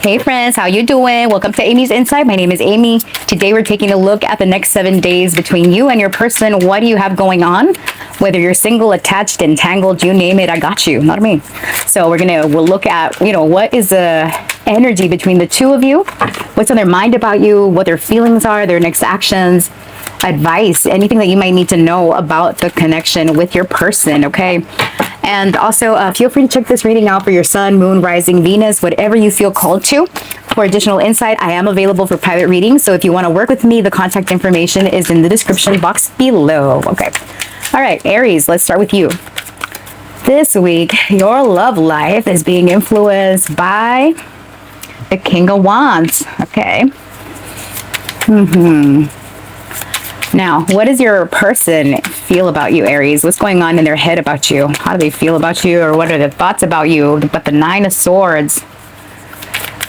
Hey friends, how you doing? Welcome to Amy's Insight. My name is Amy. Today we're taking a look at the next 7 days between you and your person. What do you have going on? Whether you're single, attached, entangled, you name it, I got you. Not me. So we'll look at, what is the energy between the two of you? What's on their mind about you? What their feelings are, their next actions, advice, anything that you might need to know about the connection with your person, okay? And also, feel free to check this reading out for your sun, moon, rising, Venus, whatever you feel called to. For additional insight, I am available for private readings. So if you want to work with me, the contact information is in the description box below. Okay. All right, Aries, let's start with you. This week, your love life is being influenced by the King of Wands. Okay. Now, what does your person feel about you, Aries? What's going on in their head about you? How do they feel about you, or what are their thoughts about you? But the Nine of Swords.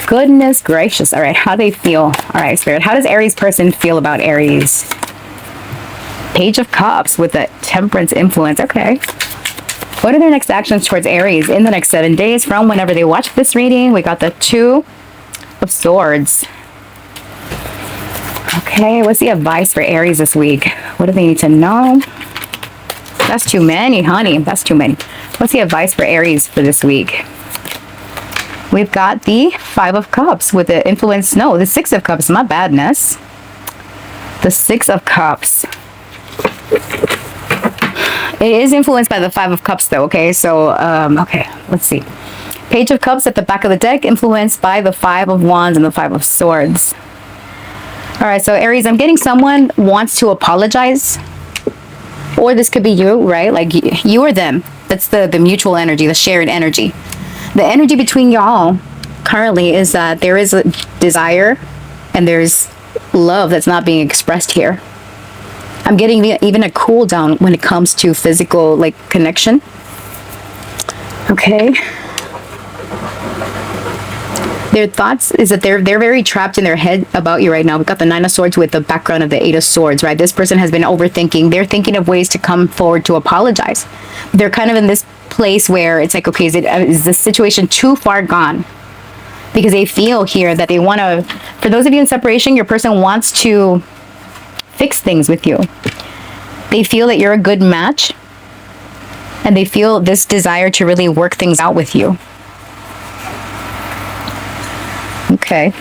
Goodness gracious. All right, how do they feel? All right, Spirit, how does Aries person feel about Aries? Page of Cups with the Temperance influence. Okay. What are their next actions towards Aries in the next 7 days from whenever they watch this reading? We got the Two of Swords. Okay, what's the advice for Aries this week? What do they need to know? That's too many, honey. That's too many. What's the advice for Aries for this week? We've got the Five of Cups with the influence. No, the Six of Cups. My badness. The Six of Cups. It is influenced by the Five of Cups, though. Okay, so okay, let's see. Page of Cups at the back of the deck, influenced by the Five of Wands and the Five of Swords. All right, so Aries, I'm getting someone wants to apologize, or this could be you, right? Like you or them. That's the mutual energy, the shared energy. The energy between y'all currently is that there is a desire and there's love that's not being expressed here. I'm getting even a cool down when it comes to physical, like, connection. Okay. Their thoughts is that they're very trapped in their head about you right now. We've got the Nine of Swords with the background of the Eight of Swords, right? This person has been overthinking. They're thinking of ways to come forward to apologize. They're kind of in this place where it's like, okay, is this situation too far gone? Because they feel here that they want to, for those of you in separation, your person wants to fix things with you. They feel that you're a good match, and they feel this desire to really work things out with you. Okay.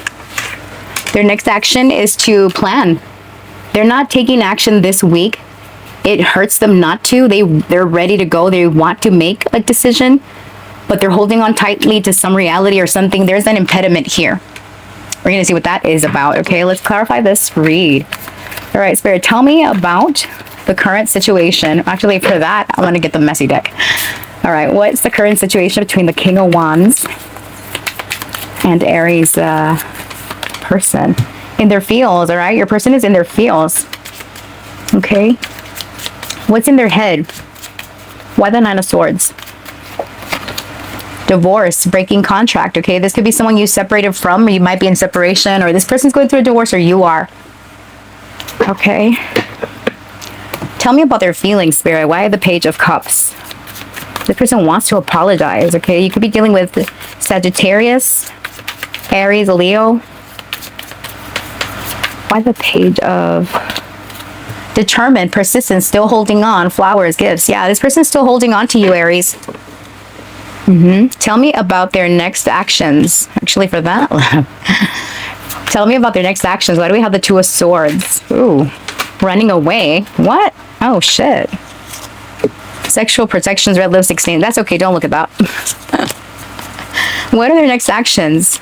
Their next action is to plan. They're not taking action this week. It hurts them not to. They're ready to go. They want to make a decision, but they're holding on tightly to some reality or something. There's an impediment here. We're going to see what that is about. Okay, let's clarify this read. All right, Spirit, tell me about the current situation. Actually, for that, I want to get the messy deck. All right, what's the current situation between the King of Wands and Aries person in their feels? All right, your person is in their feels. Okay, what's in their head? Why the Nine of Swords? Divorce, breaking contract. Okay, this could be someone you separated from, or you might be in separation, or this person's going through a divorce, or you are. Okay, tell me about their feelings, Spirit. Why the Page of Cups? This person wants to apologize. Okay, you could be dealing with Sagittarius, Aries, Leo. Why the Page of Determined, persistent, still holding on, flowers, gifts. Yeah, this person's still holding on to you, Aries. Tell me about their next actions. Actually, for that, tell me about their next actions. Why do we have the Two of Swords? Ooh, running away. What? Oh, shit. Sexual protections, red lipstick stain. That's okay. Don't look at that. What are their next actions?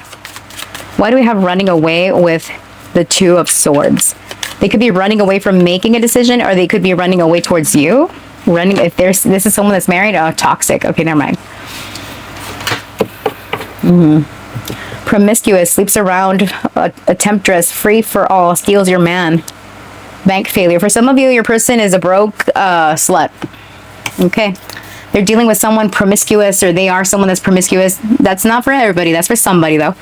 Why do we have running away with the Two of Swords? They could be running away from making a decision, or they could be running away towards you. Running, if this is someone that's married, oh, toxic. Okay, never mind. Promiscuous, sleeps around, a temptress, free for all, steals your man. Bank failure. For some of you, your person is a broke slut. Okay. They're dealing with someone promiscuous, or they are someone that's promiscuous. That's not for everybody. That's for somebody, though.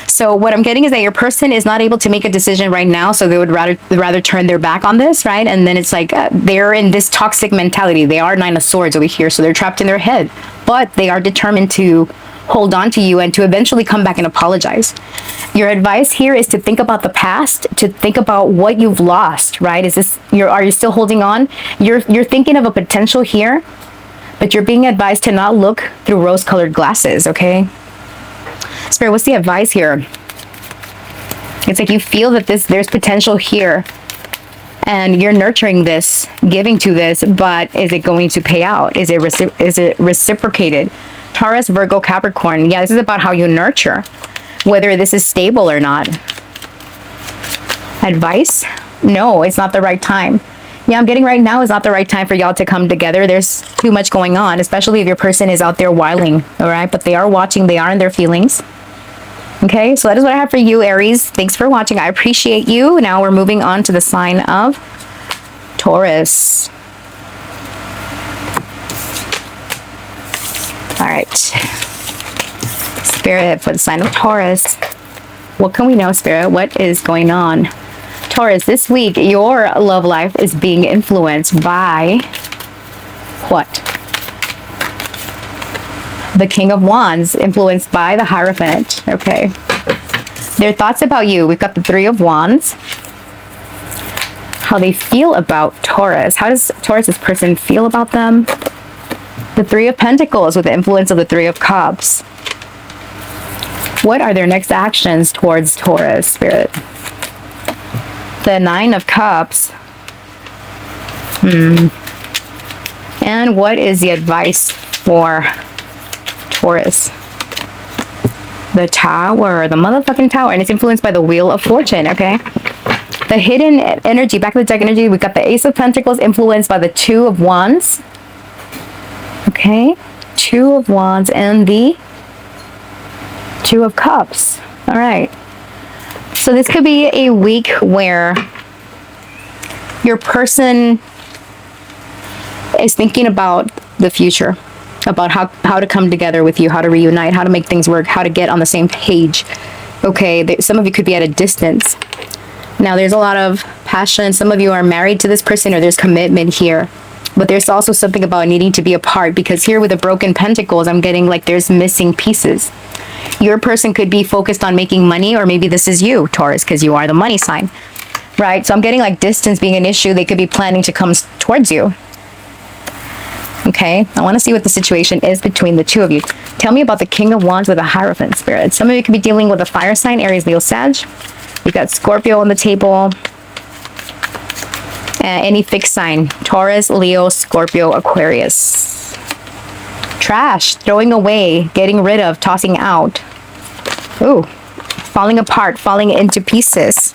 So what I'm getting is that your person is not able to make a decision right now, so they would rather turn their back on this, right? And then it's like they're in this toxic mentality. They are Nine of Swords over here, so they're trapped in their head. But they are determined to hold on to you and to eventually come back and apologize. Your advice here is to think about the past, to think about what you've lost, right? Are you still holding on? You're thinking of a potential here, but you're being advised to not look through rose-colored glasses, okay? Spirit, what's the advice here? It's like you feel that there's potential here, and you're nurturing this, giving to this, but is it going to pay out? Is it reciprocated? Taurus, Virgo, Capricorn. Yeah, this is about how you nurture, whether this is stable or not. Advice? No, it's not the right time. Yeah, I'm getting right now is not the right time for y'all to come together. There's too much going on, especially if your person is out there whiling, all right? But they are watching, they are in their feelings. Okay, so that is what I have for you, Aries. Thanks for watching. I appreciate you. Now we're moving on to the sign of Taurus. All right. Spirit, for the sign of Taurus. What can we know, Spirit? What is going on? Taurus, this week, your love life is being influenced by what? The King of Wands, influenced by the Hierophant. Okay. Their thoughts about you. We've got the Three of Wands. How they feel about Taurus. How does Taurus's person feel about them? The Three of Pentacles with the influence of the Three of Cups. What are their next actions towards Taurus, Spirit? The Nine of Cups. And what is the advice for Taurus? The Tower, the motherfucking Tower, and it's influenced by the Wheel of Fortune, okay? The hidden energy, back of the deck energy, we got the Ace of Pentacles influenced by the Two of Wands. Okay, Two of Wands and the Two of Cups. All right. So this could be a week where your person is thinking about the future, about how to come together with you, how to reunite, how to make things work, how to get on the same page. Okay, some of you could be at a distance. Now, there's a lot of passion. Some of you are married to this person or there's commitment here. But there's also something about needing to be apart, because here with the broken pentacles, I'm getting like there's missing pieces. Your person could be focused on making money, or maybe this is you, Taurus, because you are the money sign, right? So I'm getting like distance being an issue. They could be planning to come towards you. Okay, I want to see what the situation is between the two of you. Tell me about the King of Wands with a Hierophant, Spirit. Some of you could be dealing with a fire sign, Aries, Leo, Sag. We've got Scorpio on the table. Any fixed sign, Taurus, Leo, Scorpio, Aquarius. Trash, throwing away, getting rid of, tossing out. Ooh, falling apart, falling into pieces.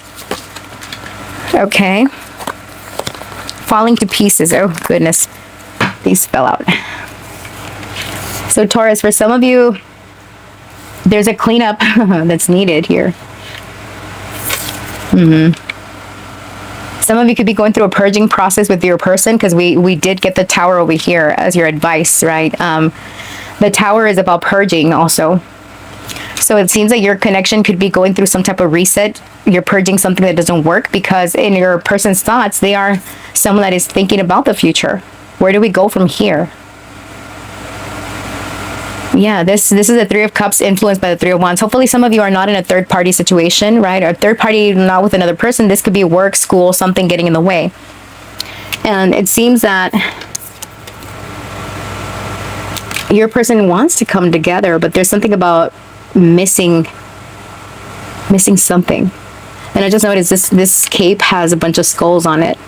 Okay. Falling to pieces. Oh, goodness. These fell out. So, Taurus, for some of you, there's a cleanup that's needed here. Some of you could be going through a purging process with your person, because we did get the Tower over here as your advice, right? The Tower is about purging also. So it seems like your connection could be going through some type of reset. You're purging something that doesn't work, because in your person's thoughts, they are someone that is thinking about the future. Where do we go from here? Yeah, this is the Three of Cups influenced by the Three of Wands. Hopefully some of you are not in a third party situation, right? Or third party not with another person. This could be work, school, something getting in the way. And it seems that your person wants to come together, but there's something about missing something. And I just noticed this cape has a bunch of skulls on it.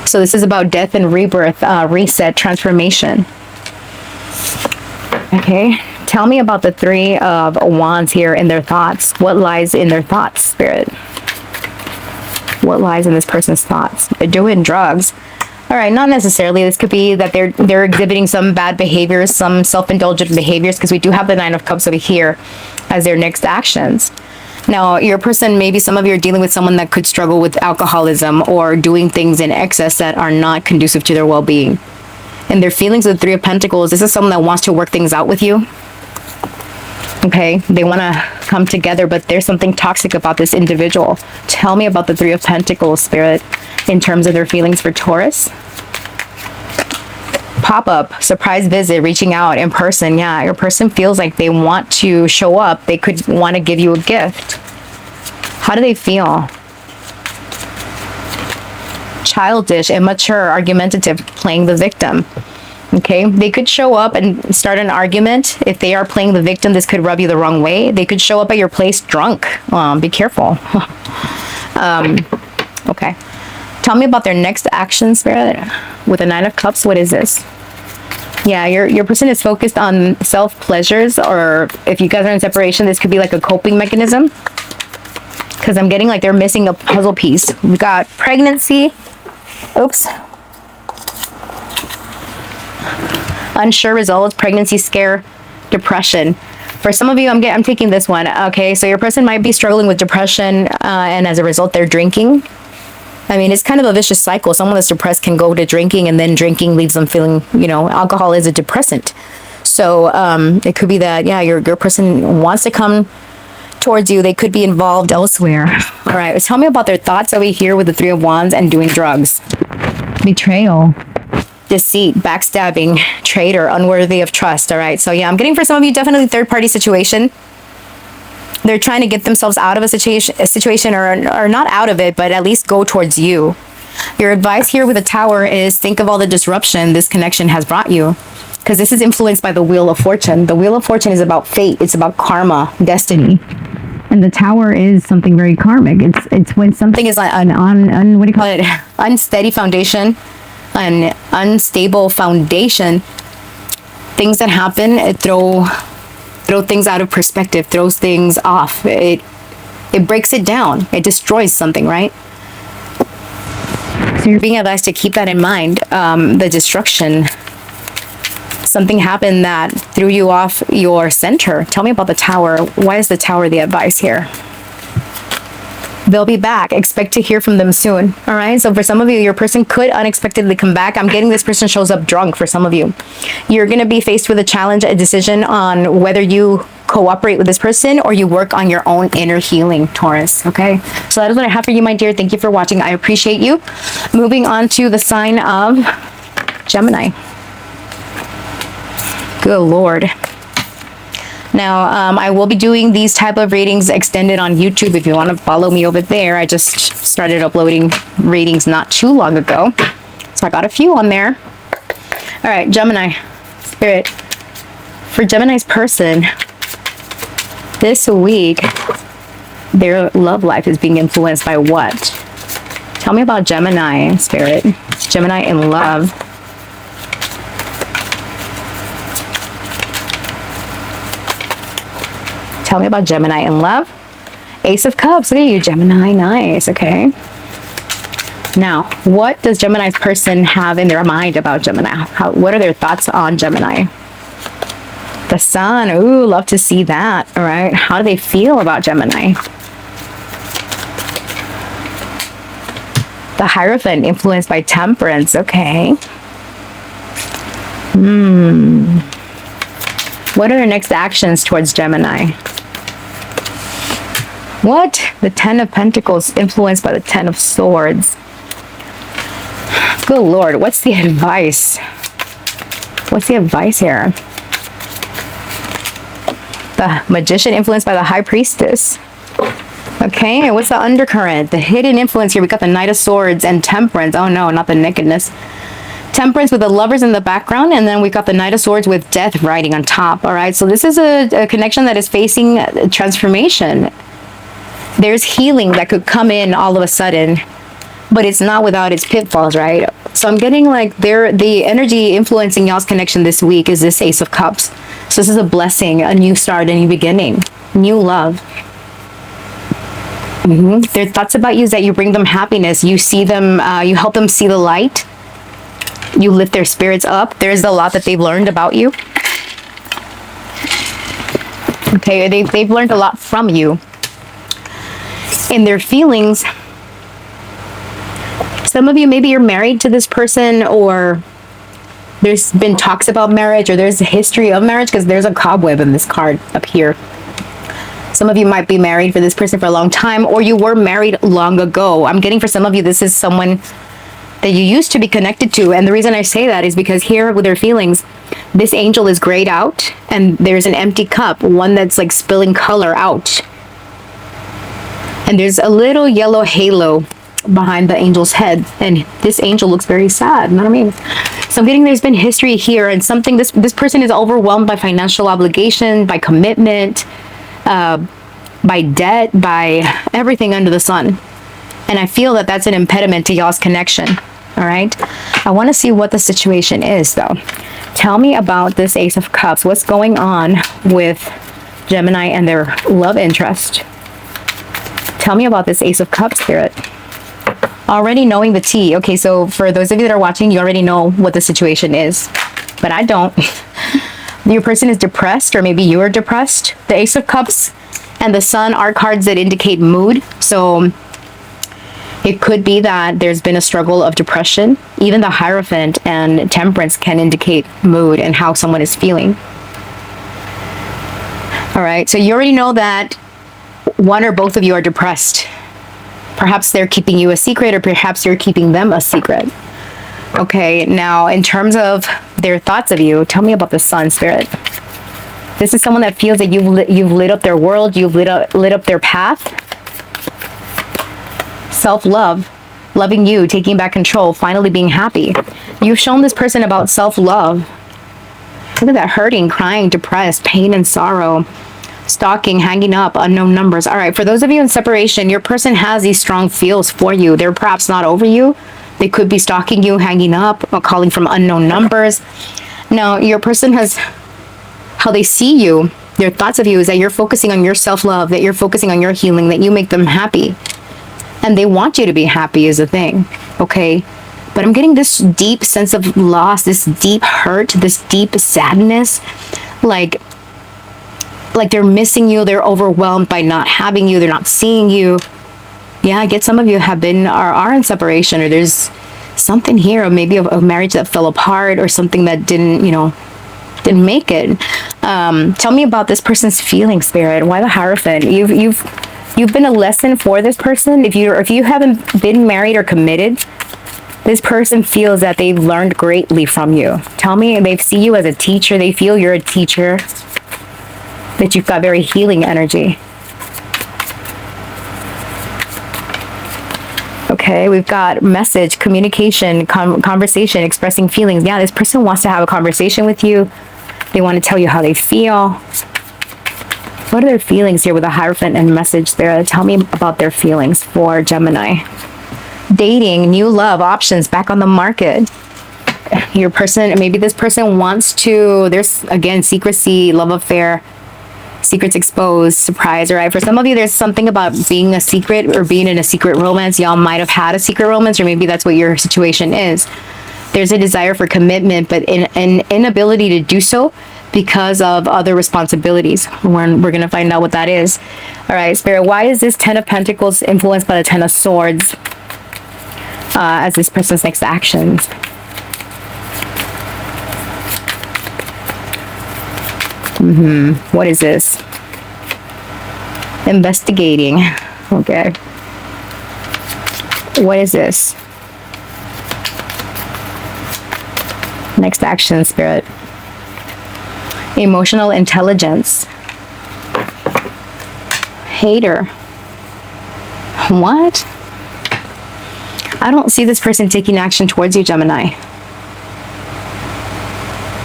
So this is about death and rebirth, reset, transformation. Okay, tell me about the Three of Wands here in their thoughts. What lies in their thoughts, Spirit? What lies in this person's thoughts? They're doing drugs. All right, not necessarily. This could be that they're exhibiting some bad behaviors, some self-indulgent behaviors, because we do have the Nine of Cups over here as their next actions. Now, your person, maybe some of you are dealing with someone that could struggle with alcoholism or doing things in excess that are not conducive to their well-being. And their feelings of the Three of Pentacles, this is someone that wants to work things out with you. Okay, they want to come together, but there's something toxic about this individual. Tell me about the Three of Pentacles, Spirit, in terms of their feelings for Taurus. pop-up, surprise visit, reaching out in person. Yeah, your person feels like they want to show up. They could want to give you a gift. How do they feel? Childish, immature, argumentative, playing the victim. Okay, they could show up and start an argument. If they are playing the victim, this could rub you the wrong way. They could show up at your place drunk. Be careful. Okay. Tell me about their next action, Spirit. With a 9 of Cups, what is this? Yeah, your person is focused on self-pleasures, or if you guys are in separation, this could be like a coping mechanism. Because I'm getting like they're missing a puzzle piece. We've got pregnancy. Oops. Unsure results, pregnancy scare, depression. For some of you, I'm taking this one. Okay, so your person might be struggling with depression, and as a result, they're drinking. I mean, it's kind of a vicious cycle. Someone that's depressed can go to drinking, and then drinking leaves them feeling, alcohol is a depressant. So it could be that, yeah, your person wants to come towards you. They could be involved elsewhere. All right, tell me about their thoughts over here with the 3 of Wands and doing drugs. Betrayal. Deceit, backstabbing, traitor, unworthy of trust. All right, so yeah, I'm getting for some of you definitely third-party situation. They're trying to get themselves out of a situation or not out of it, but at least go towards you. Your advice here with the Tower is think of all the disruption this connection has brought you, because this is influenced by the Wheel of Fortune. The Wheel of Fortune is about fate. It's about karma, destiny. And the Tower is something very karmic. It's when something is like what do you call it? Unsteady foundation, an unstable foundation. Things that happen throw things out of perspective, throws things off. It breaks it down. It destroys something, right? So you're being advised to keep that in mind. The destruction. Something happened that threw you off your center. Tell me about the Tower. Why is the Tower the advice here? They'll be back. Expect to hear from them soon. All right. So for some of you, your person could unexpectedly come back. I'm getting this person shows up drunk for some of you. You're going to be faced with a challenge, a decision on whether you cooperate with this person or you work on your own inner healing, Taurus. Okay. So that is what I have for you, my dear. Thank you for watching. I appreciate you. Moving on to the sign of Gemini. Good Lord. Now, I will be doing these type of readings extended on YouTube. If you want to follow me over there, I just started uploading readings not too long ago. So I got a few on there. All right, Gemini, Spirit. For Gemini's person, this week, their love life is being influenced by what? Tell me about Gemini, Spirit. Gemini in love. Tell me about Gemini in love. Ace of Cups. Look at you, Gemini. Nice. Okay. Now, what does Gemini's person have in their mind about Gemini? What are their thoughts on Gemini? The Sun. Ooh, love to see that. All right. How do they feel about Gemini? The Hierophant, influenced by Temperance. Okay. What are their next actions towards Gemini? What? The 10 of Pentacles, influenced by the 10 of Swords. Good Lord, what's the advice? What's the advice here? The Magician, influenced by the High Priestess. Okay, and what's the undercurrent? The hidden influence here. We got the Knight of Swords and Temperance. Oh no, not the nakedness. Temperance with the Lovers in the background, and then we got the Knight of Swords with Death riding on top. All right, so this is a connection that is facing a transformation. There's healing that could come in all of a sudden, but it's not without its pitfalls, right? So I'm getting like the energy influencing y'all's connection this week is this Ace of Cups. So this is a blessing, a new start, a new beginning, new love. Their thoughts about you is that you bring them happiness. You see them, you help them see the light. You lift their spirits up. There's a lot that they've learned about you. Okay, they've learned a lot from you. In their feelings, some of you, maybe you're married to this person, or there's been talks about marriage, or there's a history of marriage, because there's a cobweb in this card up here. Some of you might be married for this person for a long time, or you were married long ago. I'm getting for some of you, this is someone that you used to be connected to. And the reason I say that is because here with their feelings, this angel is grayed out and there's an empty cup, one that's like spilling color out. And there's a little yellow halo behind the angel's head, and this angel looks very sad. You know what I mean? So I'm getting there's been history here, and something this person is overwhelmed by financial obligation, by commitment, by debt, by everything under the sun. And I feel that that's an impediment to y'all's connection. All right. I want to see what the situation is, though. Tell me about this Ace of Cups. What's going on with Gemini and their love interest? Tell me about this Ace of Cups, Spirit. Already knowing the tea. Okay, so for those of you that are watching, you already know what the situation is, but I don't. Your person is depressed, or maybe you are depressed. The Ace of Cups and the Sun are cards that indicate mood. So it could be that there's been a struggle of depression. Even the Hierophant and Temperance can indicate mood and how someone is feeling. All right, so you already know that one or both of you are depressed. Perhaps they're keeping you a secret, or perhaps you're keeping them a secret. Okay, now in terms of their thoughts of you, tell me about the Sun, Spirit. This is someone that feels that you've lit up their world, you've lit up their path. Self-love, loving you, taking back control, finally being happy. You've shown this person about self-love. Look at that, hurting, crying, depressed, pain and sorrow. Stalking, hanging up, unknown numbers. All right, for those of you in separation, your person has these strong feels for you. They're perhaps not over you. They could be stalking you, hanging up, or calling from unknown numbers. Now, your person has, how they see you, their thoughts of you is that you're focusing on your self-love, that you're focusing on your healing, that you make them happy. And they want you to be happy is a thing, okay? But I'm getting this deep sense of loss, this deep hurt, this deep sadness, like they're missing you, they're overwhelmed by not having you, they're not seeing you. Yeah, I get some of you have been or are in separation, or there's something here, or maybe a marriage that fell apart, or something that didn't make it. Tell me about this person's feeling, Spirit. Why the Hierophant? You've been a lesson for this person. If you haven't been married or committed, this person feels that they've learned greatly from you. Tell me, they see you as a teacher. They feel you're a teacher, that you've got very healing energy. Okay, we've got message, communication, conversation, expressing feelings. Yeah, this person wants to have a conversation with you. They want to tell you how they feel. What are their feelings here with a Hierophant and message there? Tell me about their feelings for Gemini. Dating, new love, options, back on the market. Your person, maybe this person wants to, there's again, secrecy, love affair, secrets exposed, surprise, all right? For some of you, there's something about being a secret or being in a secret romance. Y'all might have had a secret romance, or maybe that's what your situation is. There's a desire for commitment, but an inability to do so because of other responsibilities. We're going to find out what that is. All right, Spirit, why is this Ten of Pentacles influenced by the Ten of Swords as this person's next actions? What is this? Investigating. Okay. What is this? Next action, Spirit. Emotional intelligence. Hater. What? I don't see this person taking action towards you, Gemini.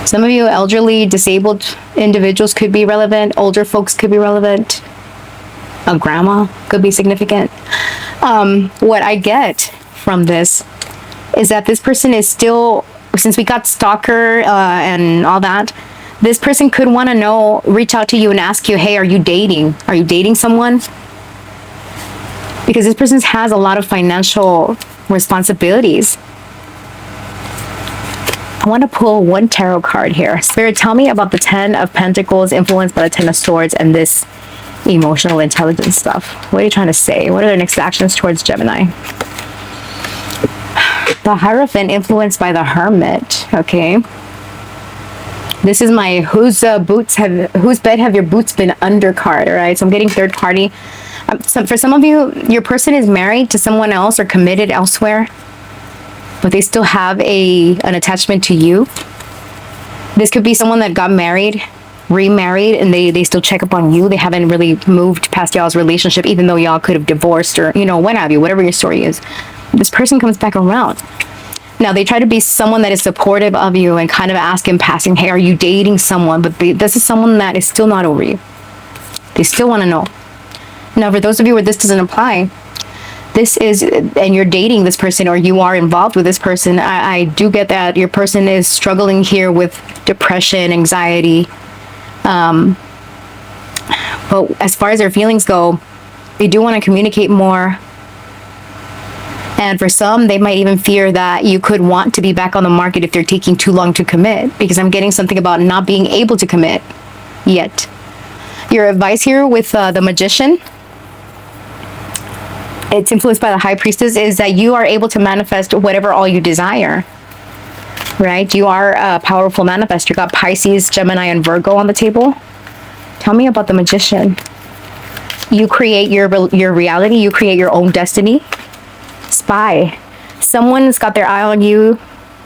Some of you elderly, disabled individuals could be relevant. Older folks could be relevant. A grandma could be significant. What I get from this is that this person is still, since we got stalker and all that, this person could want to know, reach out to you and ask you, hey, are you dating? Are you dating someone? Because this person has a lot of financial responsibilities. I want to pull one tarot card here. Spirit, tell me about the Ten of Pentacles influenced by the Ten of Swords and this emotional intelligence stuff. What are you trying to say? What are their next actions towards Gemini? The Hierophant influenced by the Hermit. Okay. This is my whose bed have your boots been under card. All right. So I'm getting third party. For some of you, your person is married to someone else or committed elsewhere. but they still have an attachment to you. This could be someone that got married, remarried, and they still check up on you. They haven't really moved past y'all's relationship, even though y'all could have divorced or, you know, what have you, whatever your story is. This person comes back around. Now, they try to be someone that is supportive of you and kind of ask in passing, hey, are you dating someone? But this is someone that is still not over you. They still want to know. Now, for those of you where this doesn't apply, this is, and you're dating this person or you are involved with this person, I do get that your person is struggling here with depression, anxiety. But as far as their feelings go, they do want to communicate more. And for some, they might even fear that you could want to be back on the market if they're taking too long to commit, because I'm getting something about not being able to commit yet. Your advice here with the Magician, it's influenced by the High Priestess, is that you are able to manifest whatever all you desire, right? You are a powerful manifestor. You got Pisces, Gemini, and Virgo on the table. Tell me about the Magician. You create your reality. You create your own destiny. Spy. Someone's got their eye on you.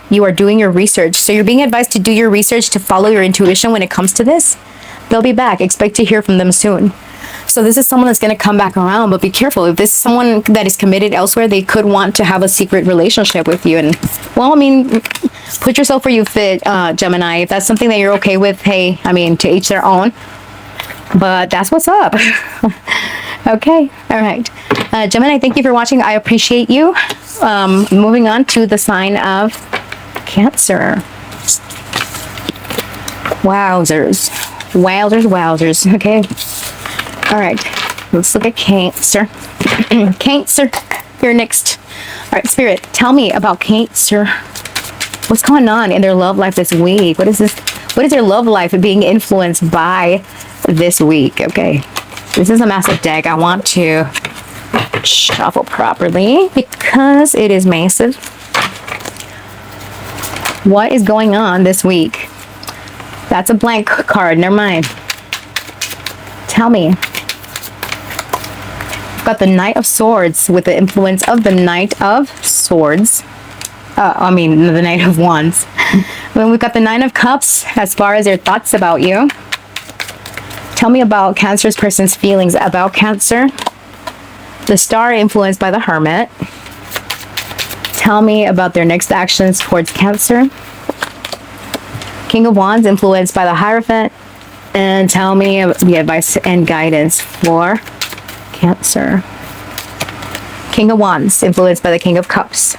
You are doing your research. So you're being advised to do your research, to follow your intuition when it comes to this. They'll be back. Expect to hear from them soon. So this is someone that's going to come back around, but be careful. If this is someone that is committed elsewhere, they could want to have a secret relationship with you. And, well, I mean, put yourself where you fit, Gemini. If that's something that you're okay with, hey, I mean, to each their own. But that's what's up. Okay. All right. Gemini, thank you for watching. I appreciate you. Moving on to the sign of Cancer. Wowzers. Wowzers, wowzers. Okay. All right. Let's look at Cancer. Cancer, you're next. All right, Spirit, tell me about Cancer. What's going on in their love life this week? What is this? What is their love life being influenced by this week? Okay. This is a massive deck. I want to shuffle properly because it is massive. What is going on this week? That's a blank card. Never mind. Tell me. Got the Knight of Swords with the influence of the Knight of Swords. The Knight of Wands. Then we've got the Nine of Cups as far as their thoughts about you. Tell me about Cancer's person's feelings about Cancer. The Star influenced by the Hermit. Tell me about their next actions towards Cancer. King of Wands influenced by the Hierophant. And tell me the advice and guidance for Cancer. King of Wands influenced by the King of Cups.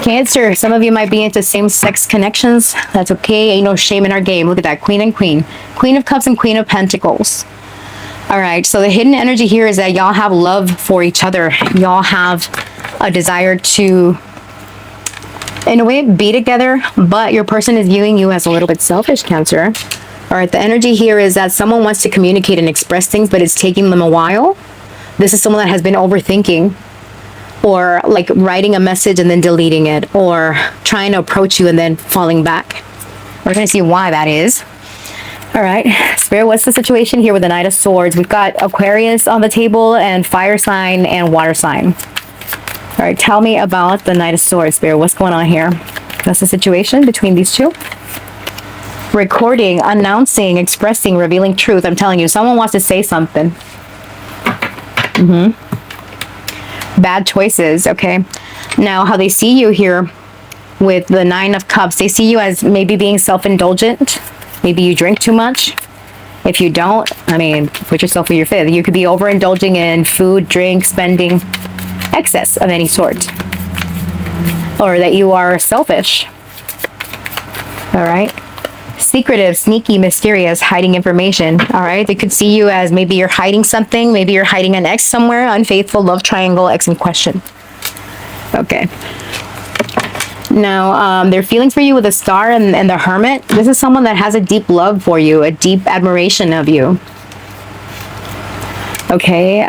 Cancer, some of you might be into same-sex connections. That's okay. Ain't no shame in our game. Look at that. Queen and Queen. Queen of Cups and Queen of Pentacles. All right. So the hidden energy here is that y'all have love for each other. Y'all have a desire to, in a way, be together. But your person is viewing you as a little bit selfish, Cancer. All right. The energy here is that someone wants to communicate and express things, but it's taking them a while. This is someone that has been overthinking, or like writing a message and then deleting it, or trying to approach you and then falling back. We're going to see why that is. All right, Spirit, what's the situation here with the Knight of Swords? We've got Aquarius on the table and fire sign and water sign. All right, tell me about the Knight of Swords, Spirit. What's going on here? That's the situation between these two. Recording, announcing, expressing, revealing truth. I'm telling you, someone wants to say something. Bad choices. Okay, now how they see you here with the Nine of Cups, they see you as maybe being self-indulgent. Maybe you drink too much. If you don't, I mean, put yourself in your fifth. You could be overindulging in food, drink, spending, excess of any sort, or that you are selfish. All right, secretive, sneaky, mysterious, hiding information. All right, they could see you as maybe you're hiding something. Maybe you're hiding an ex somewhere. Unfaithful, love triangle, ex in question. Okay. Now, their feelings for you with the Star and the Hermit. This is someone that has a deep love for you, a deep admiration of you. Okay.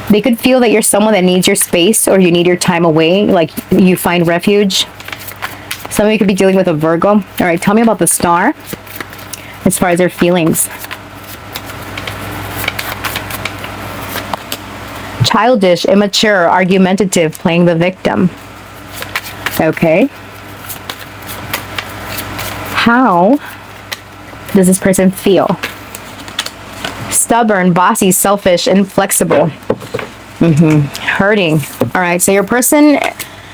They could feel that you're someone that needs your space, or you need your time away, like you find refuge. Some of you could be dealing with a Virgo. All right, tell me about the Star as far as their feelings. Childish, immature, argumentative, playing the victim. Okay. How does this person feel? Stubborn, bossy, selfish, inflexible. Hurting. All right, so your person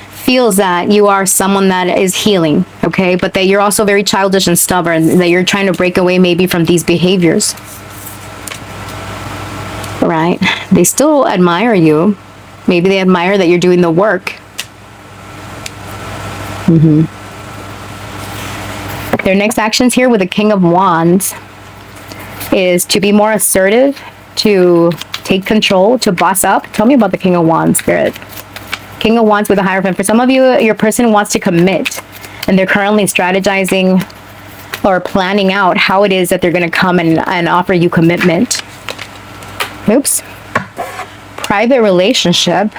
feels that you are someone that is healing, okay? But that you're also very childish and stubborn, that you're trying to break away maybe from these behaviors. All right? They still admire you. Maybe they admire that you're doing the work. Their next actions here with the King of Wands is to be more assertive, to take control, to boss up. Tell me about the King of Wands, Spirit. King of Wands with a Hierophant. For some of you, your person wants to commit, and they're currently strategizing or planning out how it is that they're going to come and offer you commitment. Oops. Private relationship.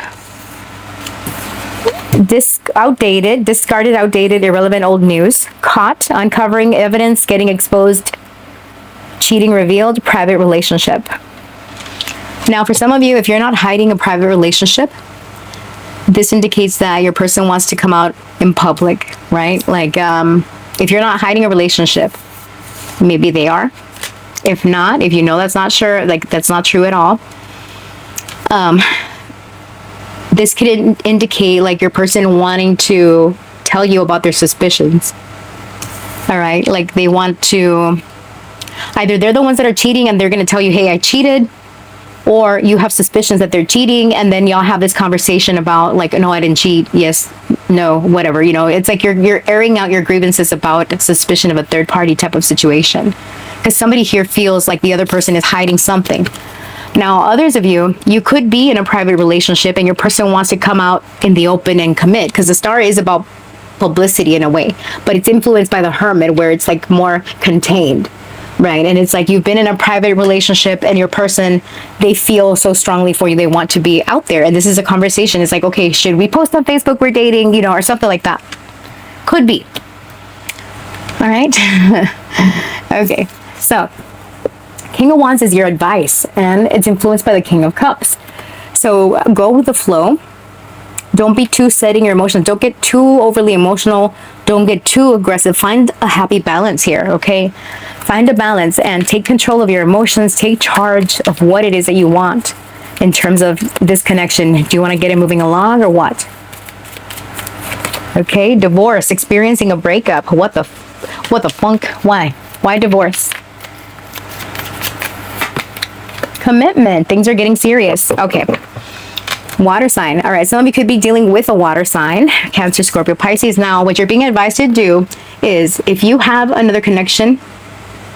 Discarded, outdated, irrelevant, old news. Caught, uncovering evidence, getting exposed, cheating revealed, private relationship. Now, for some of you, if you're not hiding a private relationship, this indicates that your person wants to come out in public, right? Like, if you're not hiding a relationship, maybe they are. If not, if you know that's not sure, like that's not true at all, this could indicate like your person wanting to tell you about their suspicions. All right, like they want to, either they're the ones that are cheating and they're going to tell you, hey, I cheated, or you have suspicions that they're cheating, and then y'all have this conversation about like, no, I didn't cheat. Yes, no, whatever. You know, it's like you're airing out your grievances about suspicion of a third party type of situation, because somebody here feels like the other person is hiding something. Now, others of you, you could be in a private relationship and your person wants to come out in the open and commit, because the star is about publicity in a way, but it's influenced by the Hermit, where it's like more contained, right? And it's like you've been in a private relationship and your person, they feel so strongly for you, they want to be out there. And this is a conversation. It's like, okay, should we post on Facebook we're dating, you know, or something like that? Could be. All right. Okay, so King of Wands is your advice, and it's influenced by the King of Cups. So go with the flow. Don't be too setting your emotions. Don't get too overly emotional. Don't get too aggressive. Find a happy balance here, okay? Find a balance and take control of your emotions. Take charge of what it is that you want in terms of this connection. Do you want to get it moving along or what? Okay, divorce, experiencing a breakup. What the funk? Why? Why divorce? Commitment. Things are getting serious. Okay. Water sign. All right. Some of you could be dealing with a water sign. Cancer, Scorpio, Pisces. Now, what you're being advised to do is if you have another connection,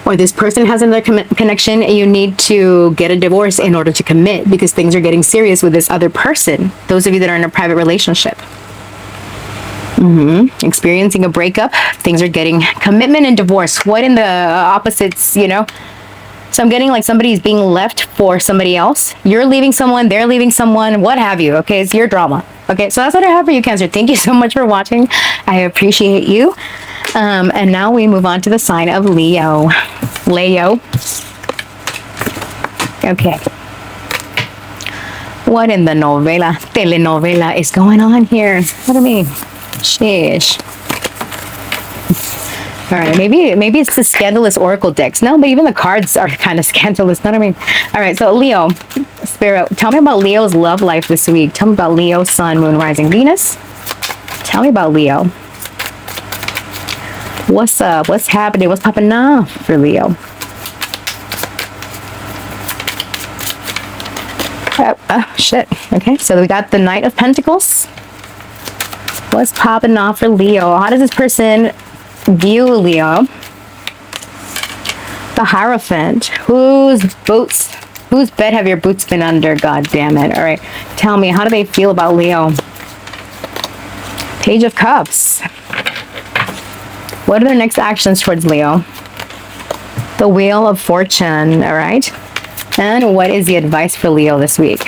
or this person has another connection, you need to get a divorce in order to commit, because things are getting serious with this other person. Those of you that are in a private relationship. Experiencing a breakup. Things are getting commitment and divorce. What in the opposites, you know? So I'm getting like somebody's being left for somebody else. You're leaving someone, they're leaving someone, what have you. Okay, it's your drama. Okay, so that's what I have for you, Cancer. Thank you so much for watching. I appreciate you. And now we move on to the sign of Leo. Leo. Okay. What in the telenovela is going on here? What do you mean? Sheesh. All right, maybe it's the scandalous oracle decks. No, but even the cards are kind of scandalous. Know what I mean? All right, so Leo, Spirit, tell me about Leo's love life this week. Tell me about Leo, Sun, Moon, Rising, Venus. Tell me about Leo. What's up? What's happening? What's popping off for Leo? Shit. Okay, so we got the Knight of Pentacles. What's popping off for Leo? How does this person view Leo? The Hierophant. Whose bed have your boots been under? God damn it. All right. Tell me, how do they feel about Leo? Page of Cups. What are their next actions towards Leo? The Wheel of Fortune. All right. And what is the advice for Leo this week?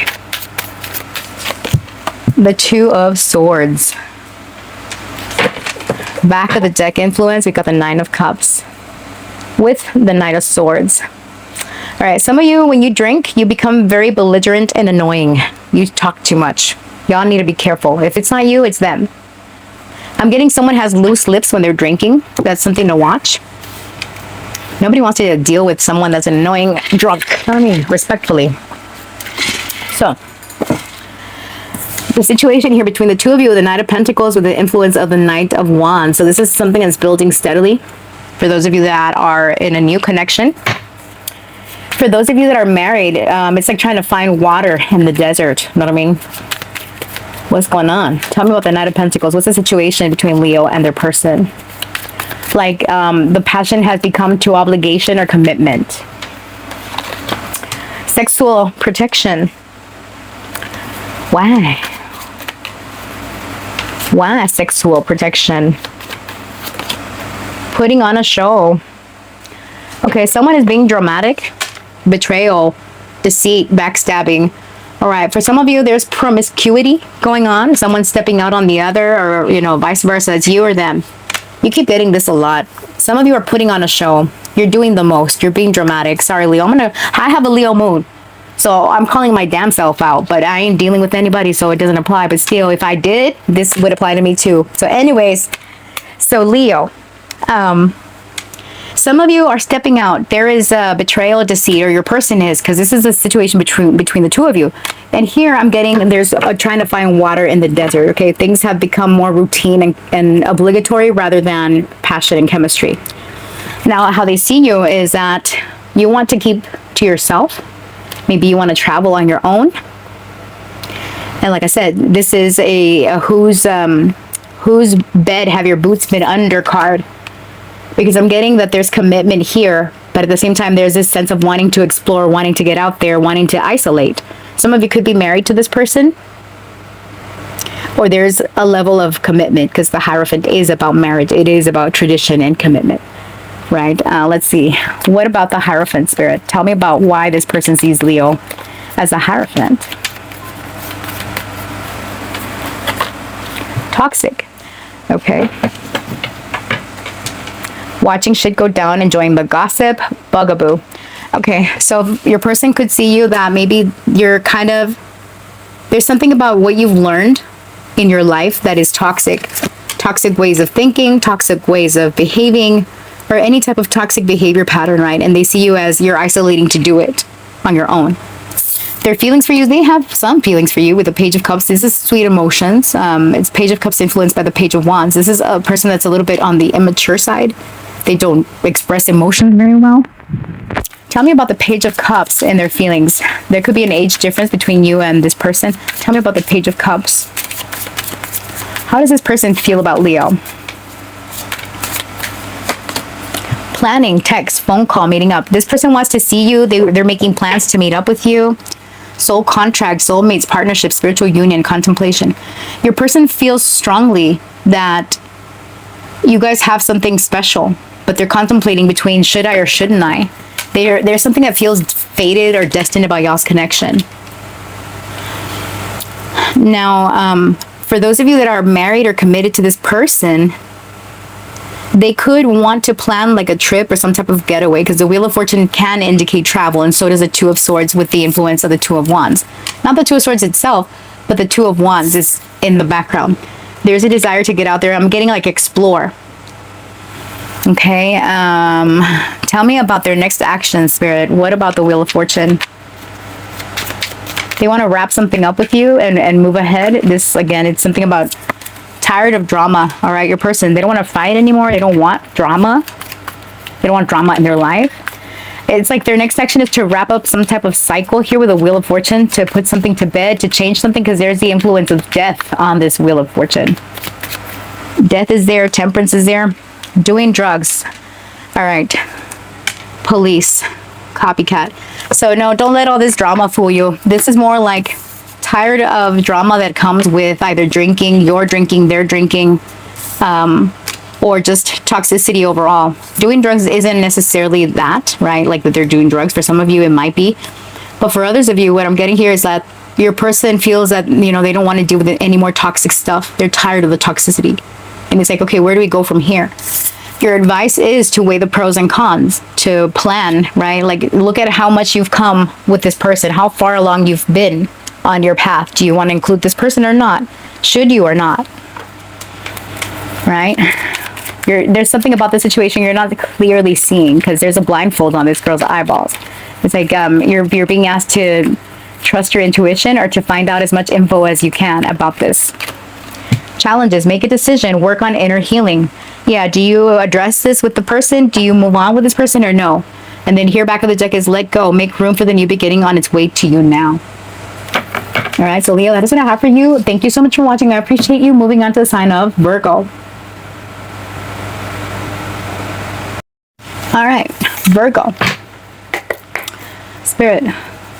The Two of Swords. Back of the deck influence, we got the Nine of Cups with the Knight of Swords. All right, some of you, when you drink, you become very belligerent and annoying. You talk too much. Y'all need to be careful. If it's not you, it's them. I'm getting someone has loose lips when they're drinking. That's something to watch. Nobody wants to deal with someone that's an annoying drunk. I mean, respectfully. So, the situation here between the two of you, the Knight of Pentacles with the influence of the Knight of Wands. So this is something that's building steadily. For those of you that are in a new connection. For those of you that are married, it's like trying to find water in the desert. You know what I mean? What's going on? Tell me about the Knight of Pentacles. What's the situation between Leo and their person? Like the passion has become to obligation or commitment. Sexual protection. Why? Why sexual protection? Putting on a show. Okay, someone is being dramatic. Betrayal, deceit, backstabbing. All right, for some of you, there's promiscuity going on. Someone stepping out on the other, or, you know, vice versa. It's you or them. You keep getting this a lot. Some of you are putting on a show. You're doing the most. You're being dramatic. Sorry, Leo. I have a Leo moon. So I'm calling my damn self out, but I ain't dealing with anybody, so it doesn't apply. But still, if I did, this would apply to me too. So anyways, so Leo, some of you are stepping out. There is a betrayal, deceit, or your person is, because this is a situation between the two of you. And here I'm getting, there's trying to find water in the desert. Okay, things have become more routine and obligatory rather than passion and chemistry. Now, how they see you is that you want to keep to yourself. Maybe you want to travel on your own. And like I said, this is a whose bed have your boots been under card. Because I'm getting that there's commitment here, but at the same time, there's this sense of wanting to explore, wanting to get out there, wanting to isolate. Some of you could be married to this person, or there's a level of commitment, because the Hierophant is about marriage. It is about tradition and commitment, right? Let's see. What about the Hierophant spirit? Tell me about why this person sees Leo as a Hierophant. Toxic. Okay. Watching shit go down, enjoying the gossip, bugaboo. Okay, so your person could see you that maybe you're kind of, there's something about what you've learned in your life that is toxic. Toxic ways of thinking, toxic ways of behaving, or any type of toxic behavior pattern, right? And they see you as you're isolating to do it on your own. Their feelings for you, they have some feelings for you with the Page of Cups. This is sweet emotions. It's Page of Cups influenced by the Page of Wands. This is a person that's a little bit on the immature side. They don't express emotion very well. Tell me about the Page of Cups and their feelings. There could be an age difference between you and this person. Tell me about the Page of Cups. How does this person feel about Leo? Planning, text, phone call, meeting up. This person wants to see you. They're making plans to meet up with you. Soul contract, soulmates, partnership, spiritual union, contemplation. Your person feels strongly that you guys have something special, but they're contemplating between should I or shouldn't I. There's something that feels fated or destined about y'all's connection. Now, for those of you that are married or committed to this person, they could want to plan like a trip or some type of getaway, because the Wheel of Fortune can indicate travel, and so does the Two of Swords with the influence of the Two of Wands. Not the Two of Swords itself, but the Two of Wands is in the background. There's a desire to get out there. I'm getting like explore. Okay, tell me about their next action, Spirit. What about the Wheel of Fortune? They want to wrap something up with you and move ahead. This, again, it's something about tired of drama, all right? Your person, they don't want to fight anymore. They don't want drama. They don't want drama in their life. It's like their next action is to wrap up some type of cycle here with a Wheel of Fortune, to put something to bed, to change something, because there's the influence of death on this Wheel of Fortune. Death is there. Temperance is there. Doing drugs. All right. Police. Copycat. So no, don't let all this drama fool you. This is more like tired of drama that comes with either drinking, you're drinking, they're drinking, or just toxicity overall. Doing drugs isn't necessarily that, right? Like that they're doing drugs. For some of you, it might be. But for others of you, what I'm getting here is that your person feels that, you know, they don't want to deal with any more toxic stuff. They're tired of the toxicity. And it's like, okay, where do we go from here? Your advice is to weigh the pros and cons, to plan, right? Like, look at how much you've come with this person, how far along you've been on your path. Do you want to include this person or not? Should you or not? Right? There's something about the situation you're not clearly seeing, because there's a blindfold on this girl's eyeballs. It's like you're being asked to trust your intuition or to find out as much info as you can about this. Challenges, make a decision, work on inner healing. Yeah, do you address this with the person? Do you move on with this person or no? And then here back of the deck is let go, make room for the new beginning on its way to you now. All right, so Leo, that is what I have for you. Thank you so much for watching. I appreciate you. Moving on to the sign of Virgo. All right, Virgo. Spirit,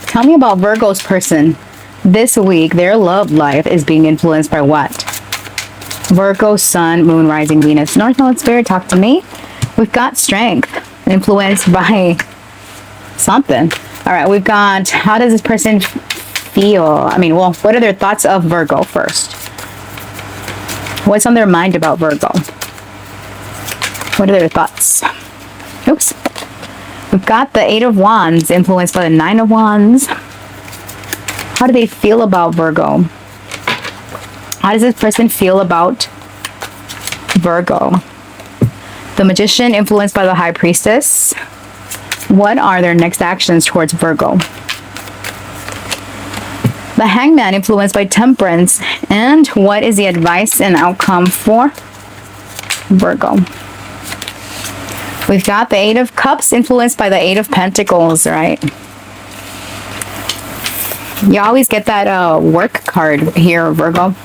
tell me about Virgo's person. This week, their love life is being influenced by what? Virgo, Sun, Moon, Rising, Venus. North Node, Spirit, talk to me. We've got strength, influenced by something. All right, we've got, how does this person feel? I mean, well, what are their thoughts of Virgo first? What's on their mind about Virgo? What are their thoughts? Oops. We've got the Eight of Wands, influenced by the Nine of Wands. How do they feel about Virgo? How does this person feel about Virgo? The Magician, influenced by the High Priestess. What are their next actions towards Virgo? The Hangman, influenced by Temperance. And what is the advice and outcome for Virgo? We've got the Eight of Cups, influenced by the Eight of Pentacles, right? You always get that work card here, Virgo.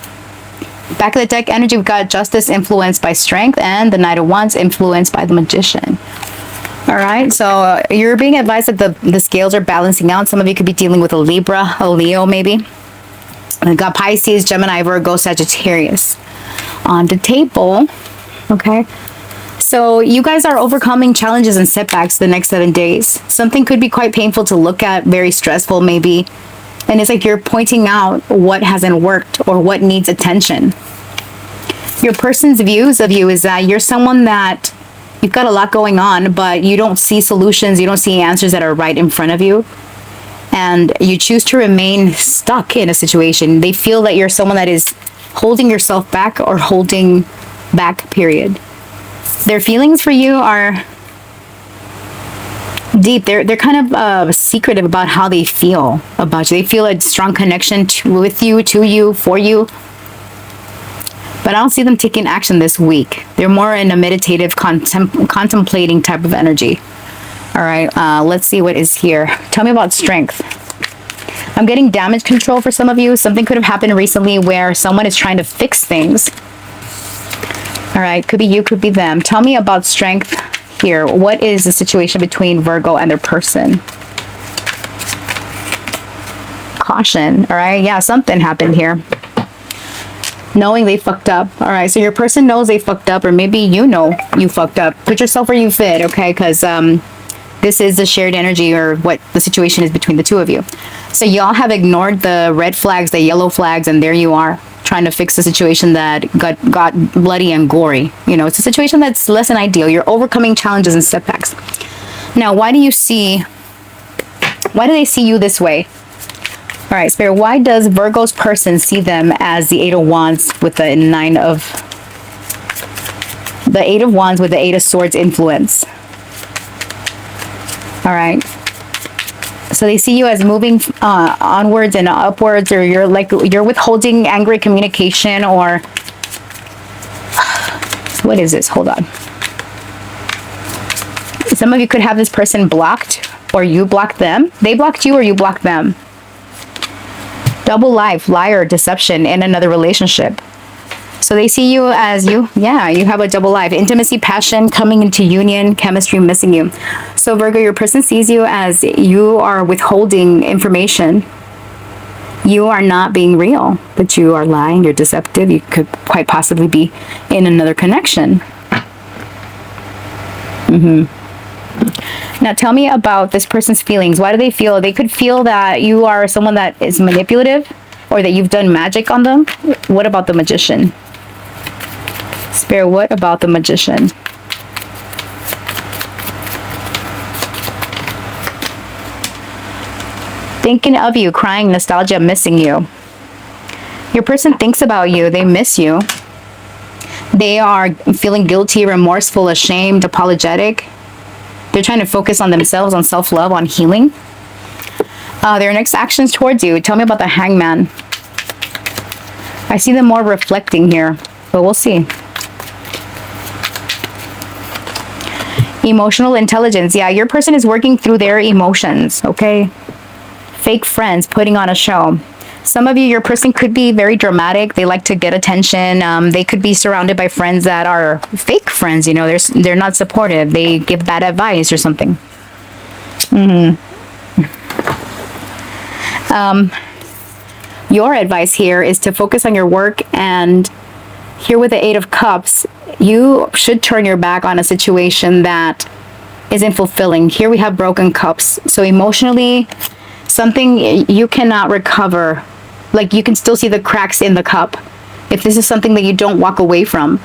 Back of the deck energy, we've got Justice, influenced by Strength, and the Knight of Wands, influenced by the Magician. All right, so you're being advised that the scales are balancing out. Some of you could be dealing with a Libra, a Leo maybe. We've got Pisces, Gemini, Virgo, Sagittarius on the table. Okay, so you guys are overcoming challenges and setbacks the next 7 days. Something could be quite painful to look at, very stressful maybe. And it's like you're pointing out what hasn't worked or what needs attention. Your person's views of you is that you're someone that you've got a lot going on, but you don't see solutions, you don't see answers that are right in front of you. And you choose to remain stuck in a situation. They feel that you're someone that is holding yourself back or holding back, period. Their feelings for you are deep. They're kind of secretive about how they feel about you. They feel a strong connection with you, to you, for you. But I don't see them taking action this week. They're more in a meditative, contemplating type of energy. All right, let's see what is here. Tell me about strength. I'm getting damage control for some of you. Something could have happened recently where someone is trying to fix things. All right, could be you, could be them. Tell me about strength here. What is the situation between Virgo and their person? Caution. All right, yeah, something happened here. Knowing they fucked up. All right, so your person knows they fucked up, or maybe you know you fucked up. Put yourself where you fit, okay? Because this is the shared energy, or what the situation is between the two of you. So y'all have ignored the red flags, the yellow flags, and there you are trying to fix a situation that got bloody and gory. You know, it's a situation that's less than ideal. You're overcoming challenges and setbacks. Now, why do they see you this way? All right, Spirit, why does Virgo's person see them as the Eight of Wands with the Eight of Wands with the Eight of Swords influence? All right. So they see you as moving onwards and upwards, or you're withholding angry communication, or what is this? Hold on. Some of you could have this person blocked, or you blocked them. They blocked you, or you blocked them. Double life, liar, deception in another relationship. So they see you as you have a double life. Intimacy, passion, coming into union, chemistry, missing you. So Virgo, your person sees you as you are withholding information. You are not being real, but you are lying, you're deceptive. You could quite possibly be in another connection. Now tell me about this person's feelings. Why do they feel? They could feel that you are someone that is manipulative, or that you've done magic on them. What about the Magician? Spirit, what about the Magician? thinking of you, crying, nostalgia, missing you. Your person thinks about you. They miss you. They are feeling guilty, remorseful, ashamed, apologetic. They're trying to focus on themselves, on self-love, on healing. Their next actions towards you. Tell me about the Hangman. I see them more reflecting here, but we'll see. Emotional intelligence. Yeah, your person is working through their emotions, okay? Fake friends, putting on a show. Some of you, your person could be very dramatic. They like to get attention. They could be surrounded by friends that are fake friends. You know, they're not supportive. They give bad advice or something. Your advice here is to focus on your work, and here with the Eight of Cups, you should turn your back on a situation that isn't fulfilling. Here we have broken cups. So emotionally, something you cannot recover. Like, you can still see the cracks in the cup. If this is something that you don't walk away from,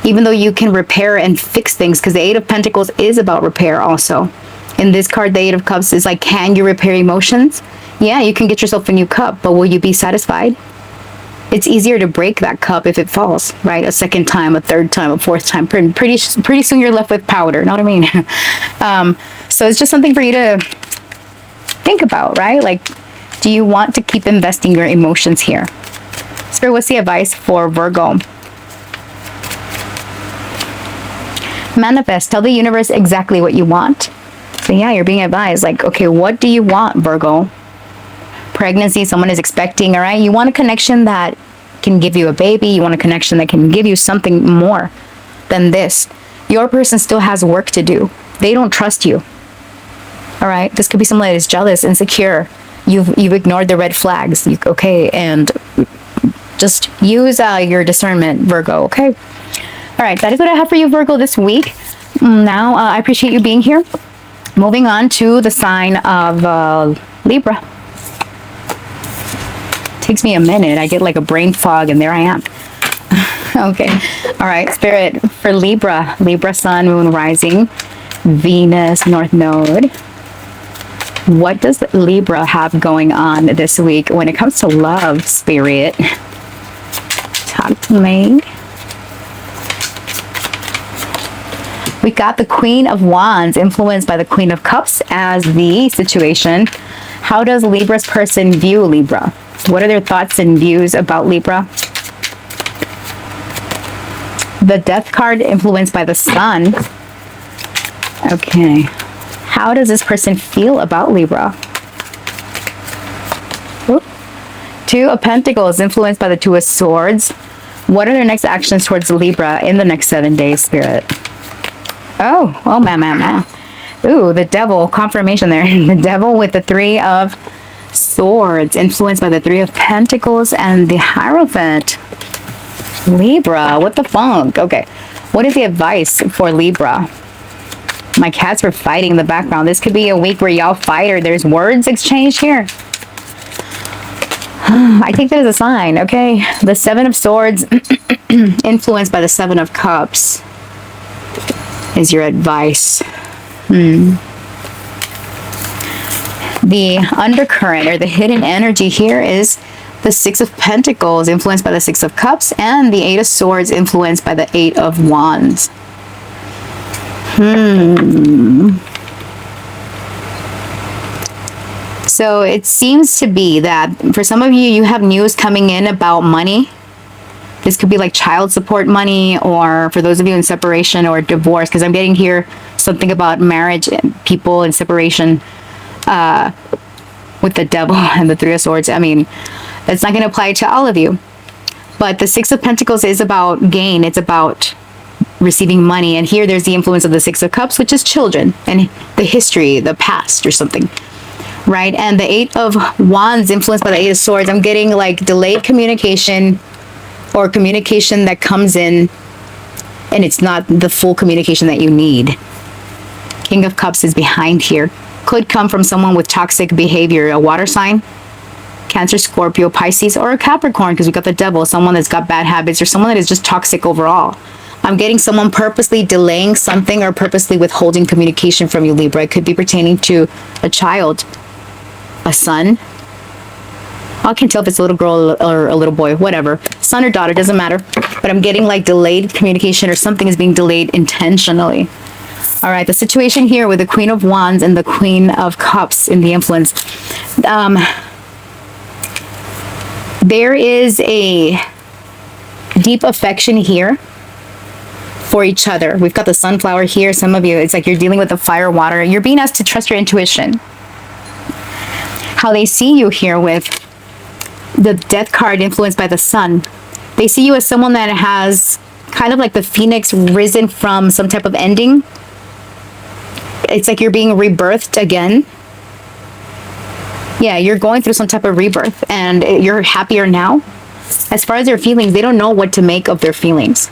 even though you can repair and fix things, because the Eight of Pentacles is about repair also. In this card, the Eight of Cups is like, can you repair emotions? Yeah, you can get yourself a new cup, but will you be satisfied? It's easier to break that cup if it falls, right? A second time, a third time, a fourth time. Pretty soon you're left with powder, know what I mean? So it's just something for you to think about, right? Like, do you want to keep investing your emotions here? Spirit, what's the advice for Virgo? Manifest. Tell the universe exactly what you want. So yeah, you're being advised, like, okay, what do you want, Virgo? Pregnancy, someone is expecting, all right? You want a connection that can give you a baby. You want a connection that can give you something more than this. Your person still has work to do. They don't trust you. All right? This could be someone that is jealous, insecure. You've ignored the red flags. Okay, and just use your discernment, Virgo, okay? All right, that is what I have for you, Virgo, this week. Now, I appreciate you being here. Moving on to the sign of Libra. Takes me a minute. I get like a brain fog, and there I am. Okay. All right, Spirit, for Libra. Libra, Sun, Moon, Rising, Venus, North Node. What does Libra have going on this week when it comes to love, Spirit? Talk to me. We got the Queen of Wands influenced by the Queen of Cups as the situation. How does Libra's person view Libra? What are their thoughts and views about Libra? The Death card influenced by the Sun. Okay. How does this person feel about Libra? Ooh. Two of Pentacles influenced by the Two of Swords. What are their next actions towards Libra in the next 7 days, Spirit? Oh, man. Ooh, the Devil, confirmation there. The Devil with the Three of Swords, influenced by the Three of Pentacles and the Hierophant. Libra, what the funk? Okay, what is the advice for Libra? My cats were fighting in the background. This could be a week where y'all fight, or there's words exchanged here. I take that as a sign, okay? The Seven of Swords, influenced by the Seven of Cups, is your advice. The undercurrent, or the hidden energy here, is the Six of Pentacles, influenced by the Six of Cups, and the Eight of Swords, influenced by the Eight of Wands. So it seems to be that for some of you, you have news coming in about money. This could be like child support money, or for those of you in separation or divorce, because I'm getting here something about marriage and people in separation with the Devil and the Three of Swords. I mean, that's not going to apply to all of you. But the Six of Pentacles is about gain. It's about receiving money. And here there's the influence of the Six of Cups, which is children and the history, the past or something. Right? And the Eight of Wands, influenced by the Eight of Swords, I'm getting like delayed communication, or communication that comes in and it's not the full communication that you need. King of Cups is behind here. Could come from someone with toxic behavior, a water sign, Cancer, Scorpio, Pisces, or a Capricorn, because we got the Devil, someone that's got bad habits, or someone that is just toxic overall. I'm getting someone purposely delaying something or purposely withholding communication from you, Libra. It could be pertaining to a child. a son. I can't tell if it's a little girl or a little boy, whatever. Son or daughter, doesn't matter. But I'm getting like delayed communication, or something is being delayed intentionally. All right, the situation here with the Queen of Wands and the Queen of Cups in the influence. There is a deep affection here for each other. We've got the sunflower here. Some of you, it's like you're dealing with the fire, water. You're being asked to trust your intuition. How they see you here with the Death card influenced by the sun. They see you as someone that has kind of like the phoenix risen from some type of ending. It's like you're being rebirthed again. Yeah, you're going through some type of rebirth and you're happier now. As far as their feelings, they don't know what to make of their feelings.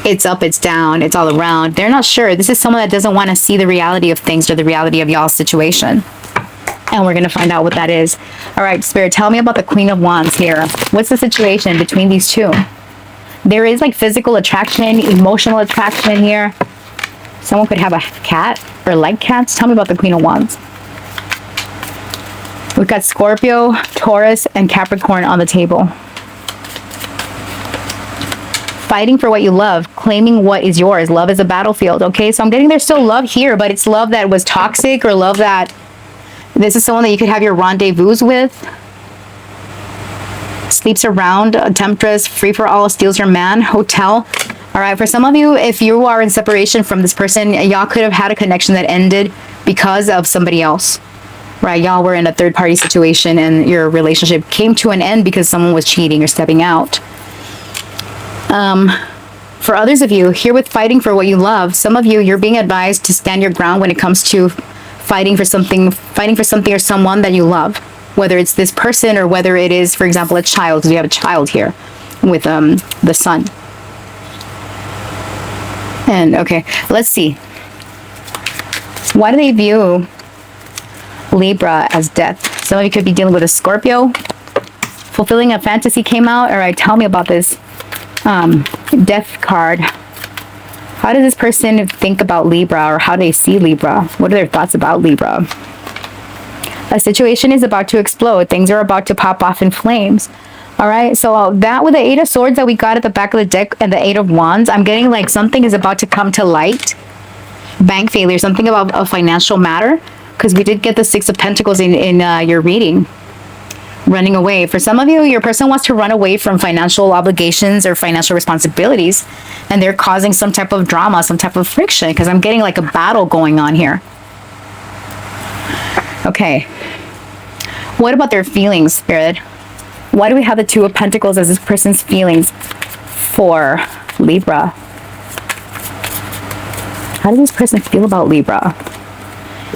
It's up, it's down, it's all around. They're not sure. This is someone that doesn't want to see the reality of things or the reality of y'all's situation. And we're going to find out what that is. All right, Spirit, tell me about the Queen of Wands here. What's the situation between these two? There is like physical attraction, emotional attraction here. Someone could have a cat or like cats. Tell me about the Queen of Wands. We've got Scorpio, Taurus, and Capricorn on the table. Fighting for what you love, claiming what is yours. Love is a battlefield, okay? So I'm getting there's still love here, but it's love that was toxic, or love that this is someone that you could have your rendezvous with. Sleeps around, a temptress, free for all, steals your man, hotel. All right, for some of you, if you are in separation from this person, y'all could have had a connection that ended because of somebody else. Right, y'all were in a third-party situation and your relationship came to an end because someone was cheating or stepping out. For others of you, here with fighting for what you love, some of you, you're being advised to stand your ground when it comes to fighting for something or someone that you love. Whether it's this person or whether it is, for example, a child, because we have a child here with the sun. And okay, let's see. Why do they view Libra as death? Some of you could be dealing with a Scorpio. Fulfilling a fantasy came out. All right, tell me about this death card. How does this person think about Libra, or how do they see Libra? What are their thoughts about Libra? A situation is about to explode. Things are about to pop off in flames. All right, so that with the Eight of Swords that we got at the back of the deck and the Eight of Wands, I'm getting like something is about to come to light. Bank failure, something about a financial matter, because we did get the Six of Pentacles in your reading. Running away. For some of you, your person wants to run away from financial obligations or financial responsibilities, and they're causing some type of drama, some type of friction, because I'm getting like a battle going on here. Okay. What about their feelings, Spirit? Why do we have the Two of Pentacles as this person's feelings for Libra? How does this person feel about Libra?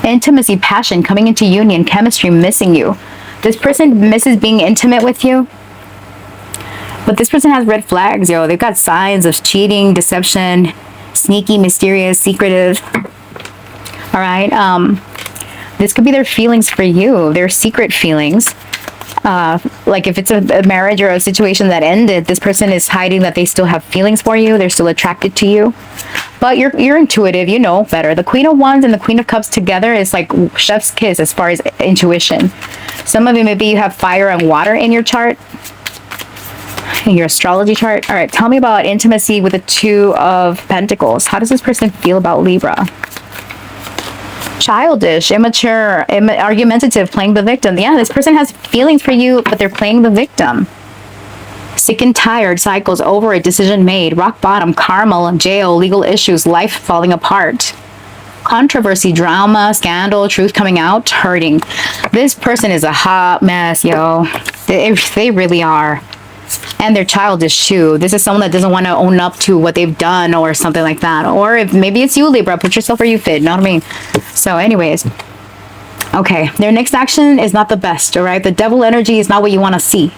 Intimacy, passion, coming into union, chemistry, missing you. This person misses being intimate with you. But this person has red flags, yo. They've got signs of cheating, deception, sneaky, mysterious, secretive. All right. This could be their feelings for you, their secret feelings. Like if it's a marriage or a situation that ended, this person is hiding that they still have feelings for you. They're still attracted to you. But you're intuitive, you know better. The Queen of Wands and the Queen of Cups together is like chef's kiss as far as intuition. Some of you, maybe you have fire and water in your chart, in your astrology chart. All right, tell me about intimacy with the Two of Pentacles. How does this person feel about Libra? Childish, immature, argumentative, playing the victim. Yeah, this person has feelings for you, but they're playing the victim. Sick and tired, cycles over a decision made, rock bottom, karma, jail, legal issues, life falling apart. Controversy, drama, scandal, truth coming out, hurting. This person is a hot mess, yo. They really are. And they're childish too. This is someone that doesn't want to own up to what they've done or something like that. Or if maybe it's you, Libra, put yourself where you fit, know what I mean? So anyways, okay, their next action is not the best, all right? The devil energy is not what you want to see.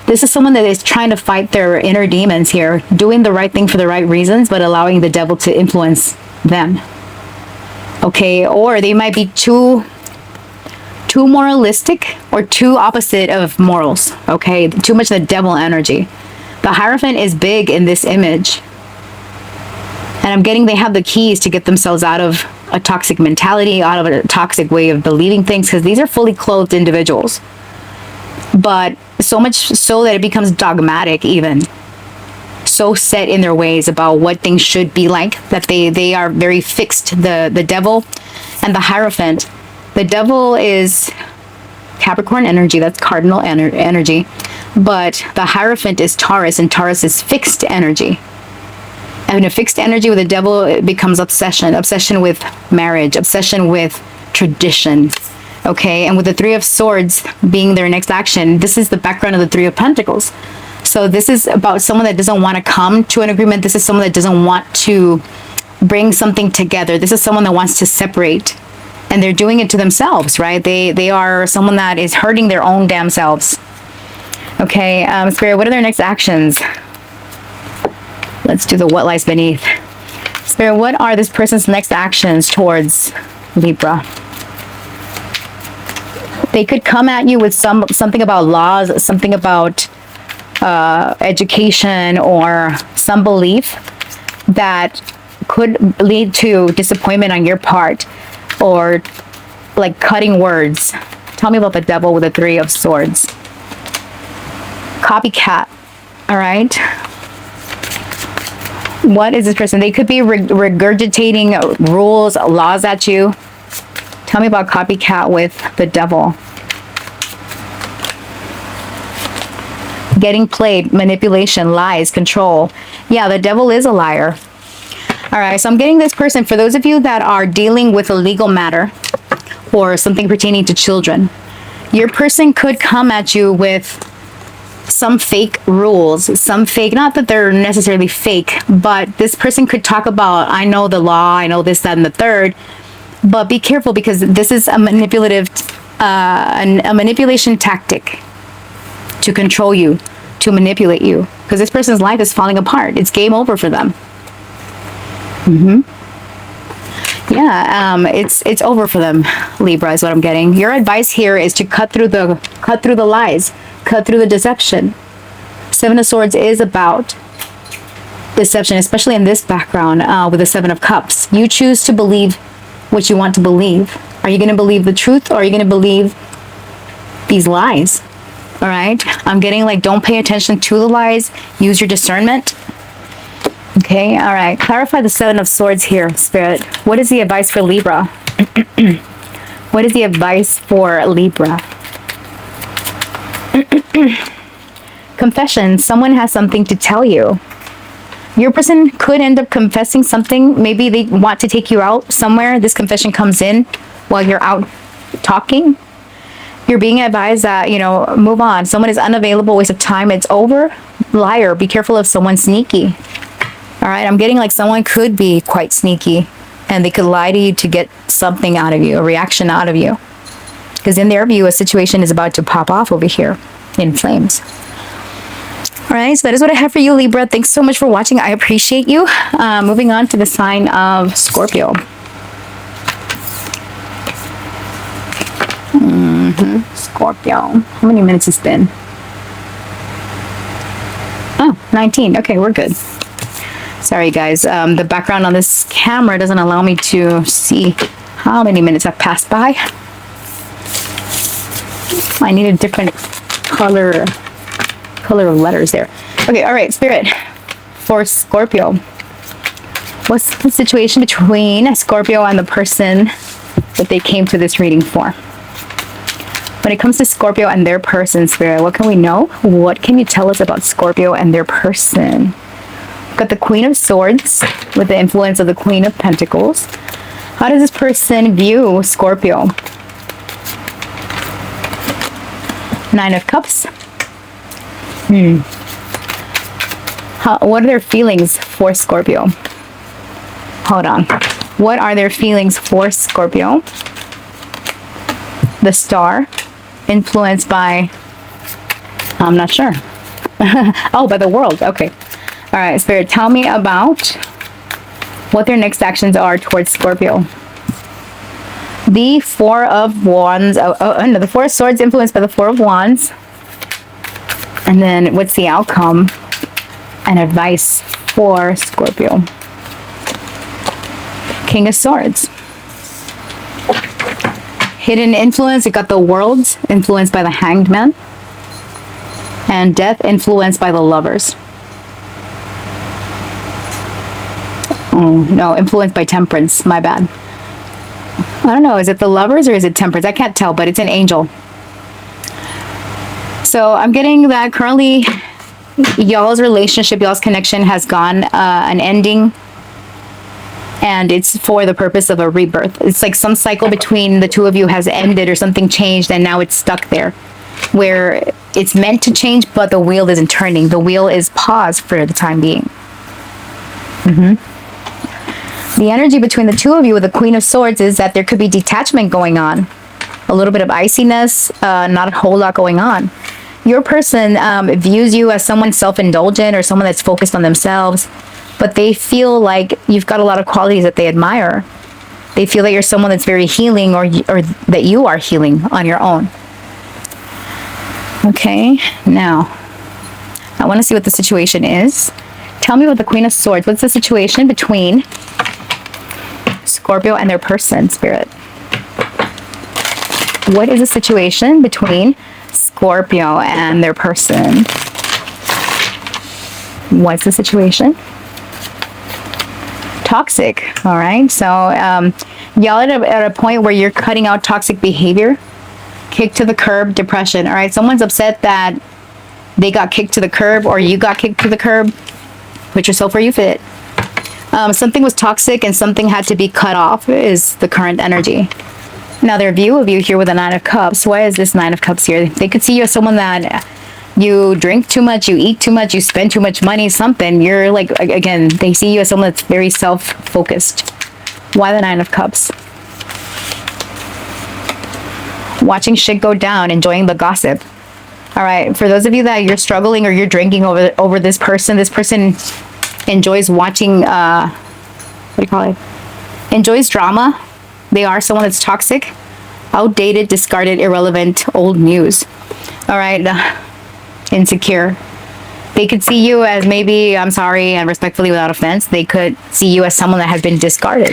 This is someone that is trying to fight their inner demons here, doing the right thing for the right reasons, but allowing the devil to influence them. Okay, or they might be too moralistic or too opposite of morals. Okay, too much of the devil energy. The Hierophant is big in this image. And I'm getting they have the keys to get themselves out of a toxic mentality, out of a toxic way of believing things, because these are fully clothed individuals. But so much so that it becomes dogmatic, even. So set in their ways about what things should be like, that they are very fixed. The devil and the Hierophant. The devil is Capricorn energy, that's cardinal energy. But the Hierophant is Taurus, and Taurus is fixed energy. And a fixed energy with the devil, it becomes obsession. Obsession with marriage, obsession with tradition. Okay, and with the Three of Swords being their next action, this is the background of the Three of Pentacles. So this is about someone that doesn't want to come to an agreement. This is someone that doesn't want to bring something together. This is someone that wants to separate. And they're doing it to themselves, right? They are someone that is hurting their own damn selves. Okay, Spirit, what are their next actions? Let's do the what lies beneath. Spirit, what are this person's next actions towards Libra? They could come at you with something about laws, something about education, or some belief that could lead to disappointment on your part, or like cutting words. Tell me about the devil with the Three of Swords. Copycat. All right. What is this person? They could be regurgitating rules, laws at you. Tell me about copycat with the devil. Getting played, manipulation, lies, control. Yeah, the devil is a liar. All right, so I'm getting this person, for those of you that are dealing with a legal matter or something pertaining to children, your person could come at you with some fake rules, some fake, not that they're necessarily fake, but this person could talk about, I know the law, I know this, that, and the third, but be careful, because this is a manipulative, a manipulation tactic to control you, to manipulate you, because this person's life is falling apart. It's game over for them. Yeah, it's over for them, Libra, is what I'm getting. Your advice here is to cut through the lies, cut through the deception. Seven of Swords is about deception, especially in this background with the Seven of Cups. You choose to believe what you want to believe. Are you going to believe the truth, or are you going to believe these lies? All right, I'm getting like, don't pay attention to the lies. Use your discernment. Okay, all right. Clarify the Seven of Swords here, Spirit. What is the advice for Libra? What is the advice for Libra? Confession. Someone has something to tell you. Your person could end up confessing something. Maybe they want to take you out somewhere. This confession comes in while you're out talking. You're being advised that, you know, move on. Someone is unavailable, waste of time. It's over. Liar. Be careful of someone sneaky. All right. I'm getting like someone could be quite sneaky, and they could lie to you to get something out of you, a reaction out of you. Because in their view, a situation is about to pop off over here in flames. All right. So that is what I have for you, Libra. Thanks so much for watching. I appreciate you. Moving on to the sign of Scorpio. Scorpio. How many minutes it's been? Oh, 19. Okay, we're good. Sorry, guys. The background on this camera doesn't allow me to see how many minutes have passed by. I need a different color of letters there. Okay, all right, Spirit. For Scorpio. What's the situation between Scorpio and the person that they came to this reading for? When it comes to Scorpio and their person, Spirit, what can we know? What can you tell us about Scorpio and their person? We've got the Queen of Swords with the influence of the Queen of Pentacles. How does this person view Scorpio? Nine of Cups. What are their feelings for Scorpio? Hold on. What are their feelings for Scorpio? The Star. Influenced by, I'm not sure. Oh, by the World. Okay. All right, Spirit, tell me about what their next actions are towards Scorpio. The Four of Wands. No, the Four of Swords influenced by the Four of Wands. And then what's the outcome and advice for Scorpio? King of Swords. Hidden influence, you got the World, influenced by the Hanged Man. And Death, influenced by the Lovers. Oh, no, influenced by Temperance, my bad. I don't know, is it the Lovers or is it Temperance? I can't tell, but it's an angel. So I'm getting that currently y'all's relationship, y'all's connection has gone an ending. And it's for the purpose of a rebirth. It's like some cycle between the two of you has ended or something changed and now it's stuck there. Where it's meant to change, but the wheel isn't turning. The wheel is paused for the time being. The energy between the two of you with the Queen of Swords is that there could be detachment going on. A little bit of iciness, not a whole lot going on. Your person views you as someone self-indulgent or someone that's focused on themselves. But they feel like you've got a lot of qualities that they admire. They feel that you're someone that's very healing or that you are healing on your own. Okay, now, I want to see what the situation is. Tell me about the Queen of Swords. What's the situation between Scorpio and their person, Spirit? What is the situation between Scorpio and their person? What's the situation? Toxic. All right, so y'all at a point where you're cutting out toxic behavior. Kicked to the curb, depression. All right, someone's upset that they got kicked to the curb or you got kicked to the curb. Put yourself where you fit. Something was toxic and something had to be cut off is the current energy. Now their view of you here with the Nine of Cups. Why is this Nine of Cups here? They could see you as someone that you drink too much, you eat too much, you spend too much money, something. You're like, again, they see you as someone that's very self-focused. Why the Nine of Cups? Watching shit go down, enjoying the gossip. All right, for those of you that you're struggling or you're drinking over this person enjoys watching, what do you call it? Enjoys drama. They are someone that's toxic, outdated, discarded, irrelevant, old news. All right, insecure. They could see you as maybe, I'm sorry, and respectfully without offense, they could see you as someone that has been discarded.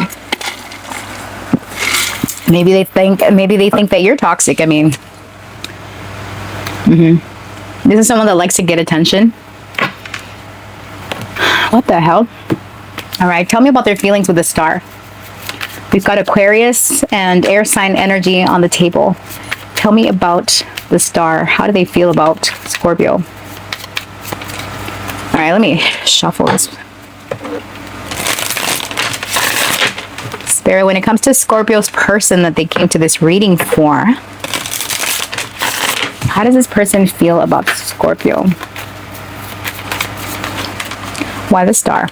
Maybe they think that you're toxic. I mean, this is someone that likes to get attention. What the hell? All right, tell me about their feelings with the Star. We've got Aquarius and air sign energy on the table. Tell me about the Star. How do they feel about Scorpio? All right, let me shuffle this. Spirit, when it comes to Scorpio's person that they came to this reading for, how does this person feel about Scorpio? Why the Star?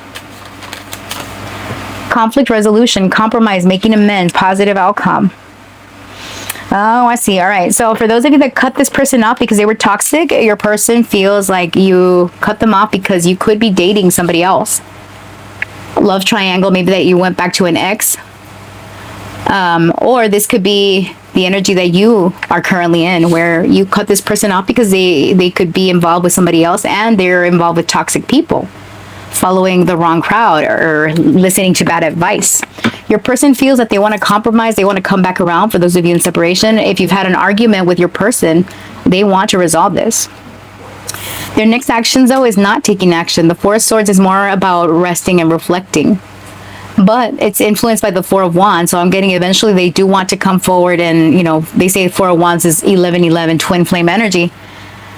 Conflict resolution, compromise, making amends, positive outcome. Oh, I see. All right. So for those of you that cut this person off because they were toxic, your person feels like you cut them off because you could be dating somebody else. Love triangle, maybe that you went back to an ex. Or this could be the energy that you are currently in, where you cut this person off because they could be involved with somebody else and they're involved with toxic people, following the wrong crowd or listening to bad advice. Your person feels that they want to compromise, they want to come back around. For those of you in separation, if you've had an argument with your person, they want to resolve this. Their next actions, though, is not taking action. The Four of Swords is more about resting and reflecting. But it's influenced by the Four of Wands, so I'm getting eventually they do want to come forward and, you know, they say Four of Wands is 11-11, twin flame energy.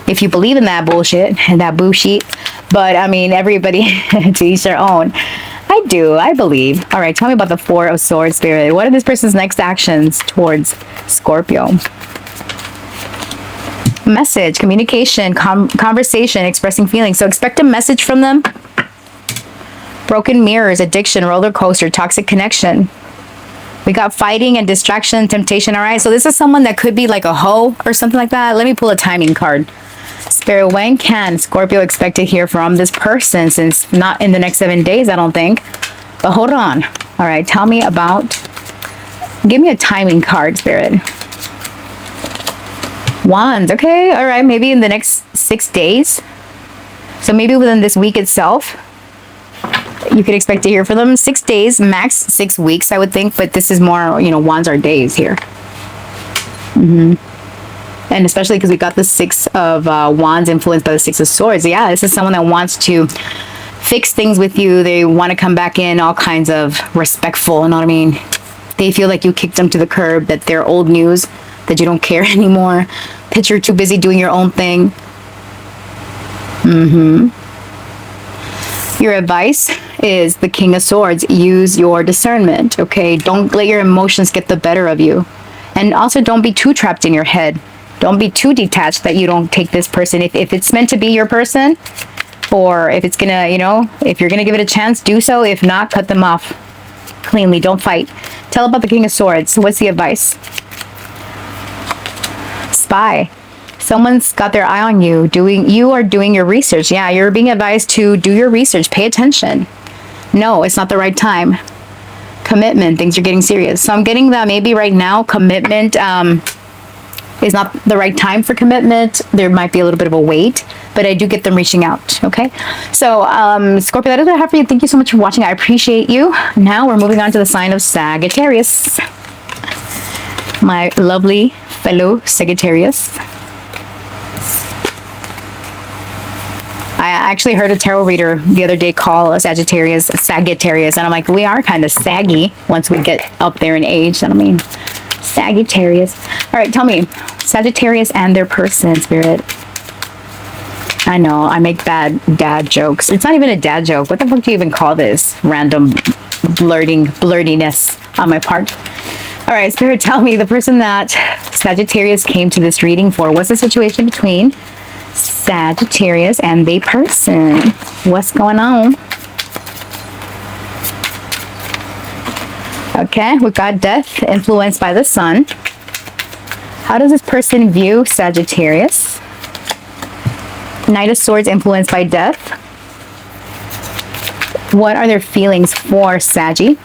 If you believe in that bullshit and that bullshit. But, I mean, everybody to each their own. I do. I believe. All right. Tell me about the Four of Swords, Spirit. What are this person's next actions towards Scorpio? Message, communication, conversation, expressing feelings. So expect a message from them. Broken mirrors, addiction, roller coaster, toxic connection. We got fighting and distraction, temptation. All right. So this is someone that could be like a hoe or something like that. Let me pull a timing card. Spirit, when can Scorpio expect to hear from this person? Since not in the next 7 days, I don't think. But hold on. All right, tell me about, give me a timing card, Spirit. Wands, okay, all right, maybe in the next 6 days. So maybe within this week itself, you could expect to hear from them. 6 days, max 6 weeks, I would think. But this is more, you know, wands are days here. And especially because we got the Six of Wands influenced by the Six of Swords. Yeah, this is someone that wants to fix things with you. They want to come back in all kinds of respectful, you know what I mean? They feel like you kicked them to the curb, that they're old news, that you don't care anymore, that you're too busy doing your own thing. Your advice is the King of Swords. Use your discernment, okay? Don't let your emotions get the better of you. And also don't be too trapped in your head. Don't be too detached that you don't take this person. If it's meant to be your person, or if it's gonna, you know, if you're gonna give it a chance, do so. If not, cut them off cleanly. Don't fight. Tell about the King of Swords. What's the advice? Spy. Someone's got their eye on you. You are doing your research. Yeah, you're being advised to do your research. Pay attention. No, it's not the right time. Commitment. Things are getting serious. So I'm getting that maybe right now commitment is not the right time for commitment. There might be a little bit of a wait, but I do get them reaching out. Okay, so Scorpio, that is what I have for you. Thank you so much for watching. I appreciate you. Now we're moving on to the sign of Sagittarius, my lovely fellow Sagittarius. I actually heard a tarot reader the other day call a Sagittarius, and I'm like, we are kind of saggy once we get up there in age. And I mean, Sagittarius. All right, tell me, Sagittarius and their person, Spirit. I know, I make bad dad jokes. It's not even a dad joke. What the fuck do you even call this? Random blurtiness on my part. All right, Spirit, tell me, the person that Sagittarius came to this reading for, what's the situation between Sagittarius and the person? What's going on? Okay, we got death influenced by the sun. How does this person view Sagittarius? Knight of Swords influenced by death. What are their feelings for Saggy?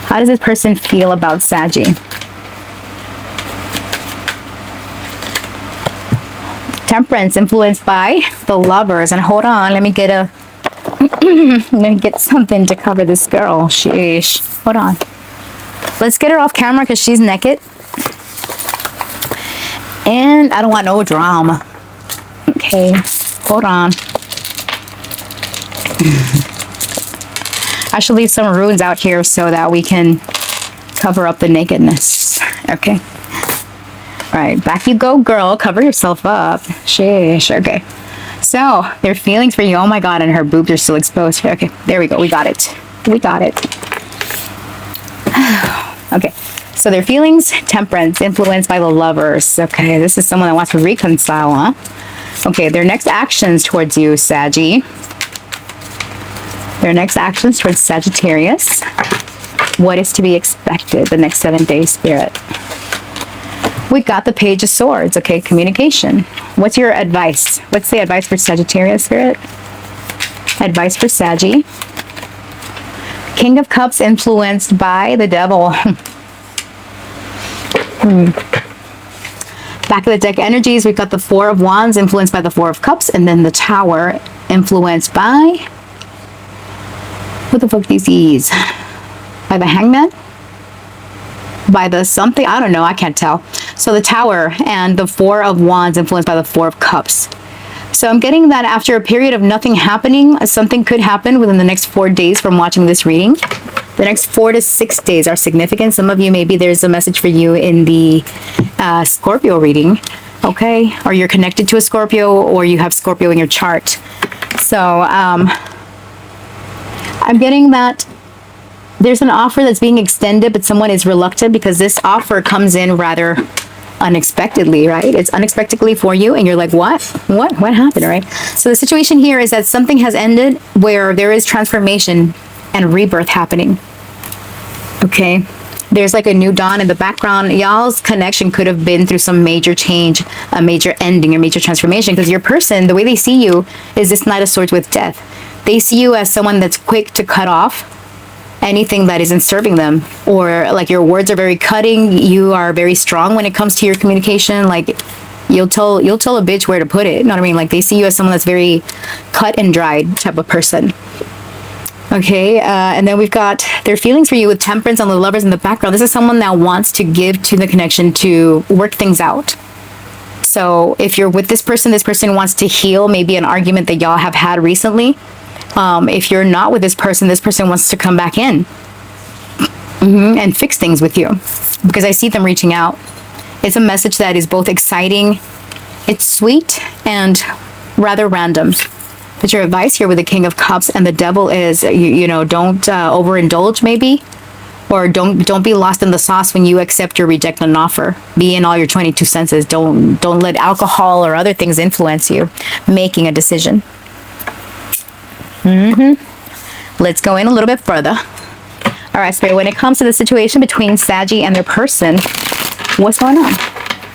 How does this person feel about Saggy? Temperance influenced by the Lovers. And hold on, let me get a I'm gonna get something to cover this girl. Sheesh. Hold on. Let's get her off camera because she's naked. And I don't want no drama. Okay, hold on. I should leave some runes out here so that we can cover up the nakedness. Okay. All right, back you go, girl. Cover yourself up. Sheesh. Okay. So, their feelings for you. Oh my God, and her boobs are still exposed. Okay, there we go. We got it. We got it. Okay. So, their feelings, temperance, influenced by the Lovers. Okay, this is someone that wants to reconcile, huh? Okay, their next actions towards you, Saggy. Their next actions towards Sagittarius. What is to be expected the next 7 days, Spirit? We got the Page of Swords. Okay, communication. What's your advice? What's the advice for Sagittarius, Spirit? Advice for Saggy. King of Cups influenced by the Devil. Back of the deck energies, we've got the Four of Wands influenced by the Four of Cups, and then the Tower influenced by... What the fuck these E's? By the Hangman? By the something? I don't know. I can't tell. So the Tower and the Four of Wands influenced by the Four of Cups. So I'm getting that after a period of nothing happening, something could happen within the next 4 days from watching this reading. The next 4 to 6 days are significant. Some of you, maybe there's a message for you in the Scorpio reading, okay? Or you're connected to a Scorpio, or you have Scorpio in your chart. So I'm getting that there's an offer that's being extended, but someone is reluctant because this offer comes in rather unexpectedly, right? It's unexpectedly for you, and you're like, what happened, right? So the situation here is that something has ended where there is transformation and rebirth happening. Okay, there's like a new dawn in the background. Y'all's connection could have been through some major change, a major ending, a major transformation, because your person, the way they see you is this Knight of Swords with death. They see you as someone that's quick to cut off anything that isn't serving them, or like your words are very cutting. You are very strong when it comes to your communication. Like you'll tell a bitch where to put it. You know what I mean? Like they see you as someone that's very cut and dried type of person. Okay, and then we've got their feelings for you with Temperance on the Lovers in the background. This is someone that wants to give to the connection to work things out. So if you're with this person wants to heal maybe an argument that y'all have had recently. If you're not with this person wants to come back in and fix things with you, because I see them reaching out. It's a message that is both exciting, it's sweet, and rather random. But your advice here with the King of Cups and the Devil is, you know, don't overindulge maybe, or don't be lost in the sauce when you accept or reject an offer. Be in all your 22 senses. Don't let alcohol or other things influence you making a decision. Let's go in a little bit further. All right, Spirit, when it comes to the situation between Saggy and their person, what's going on?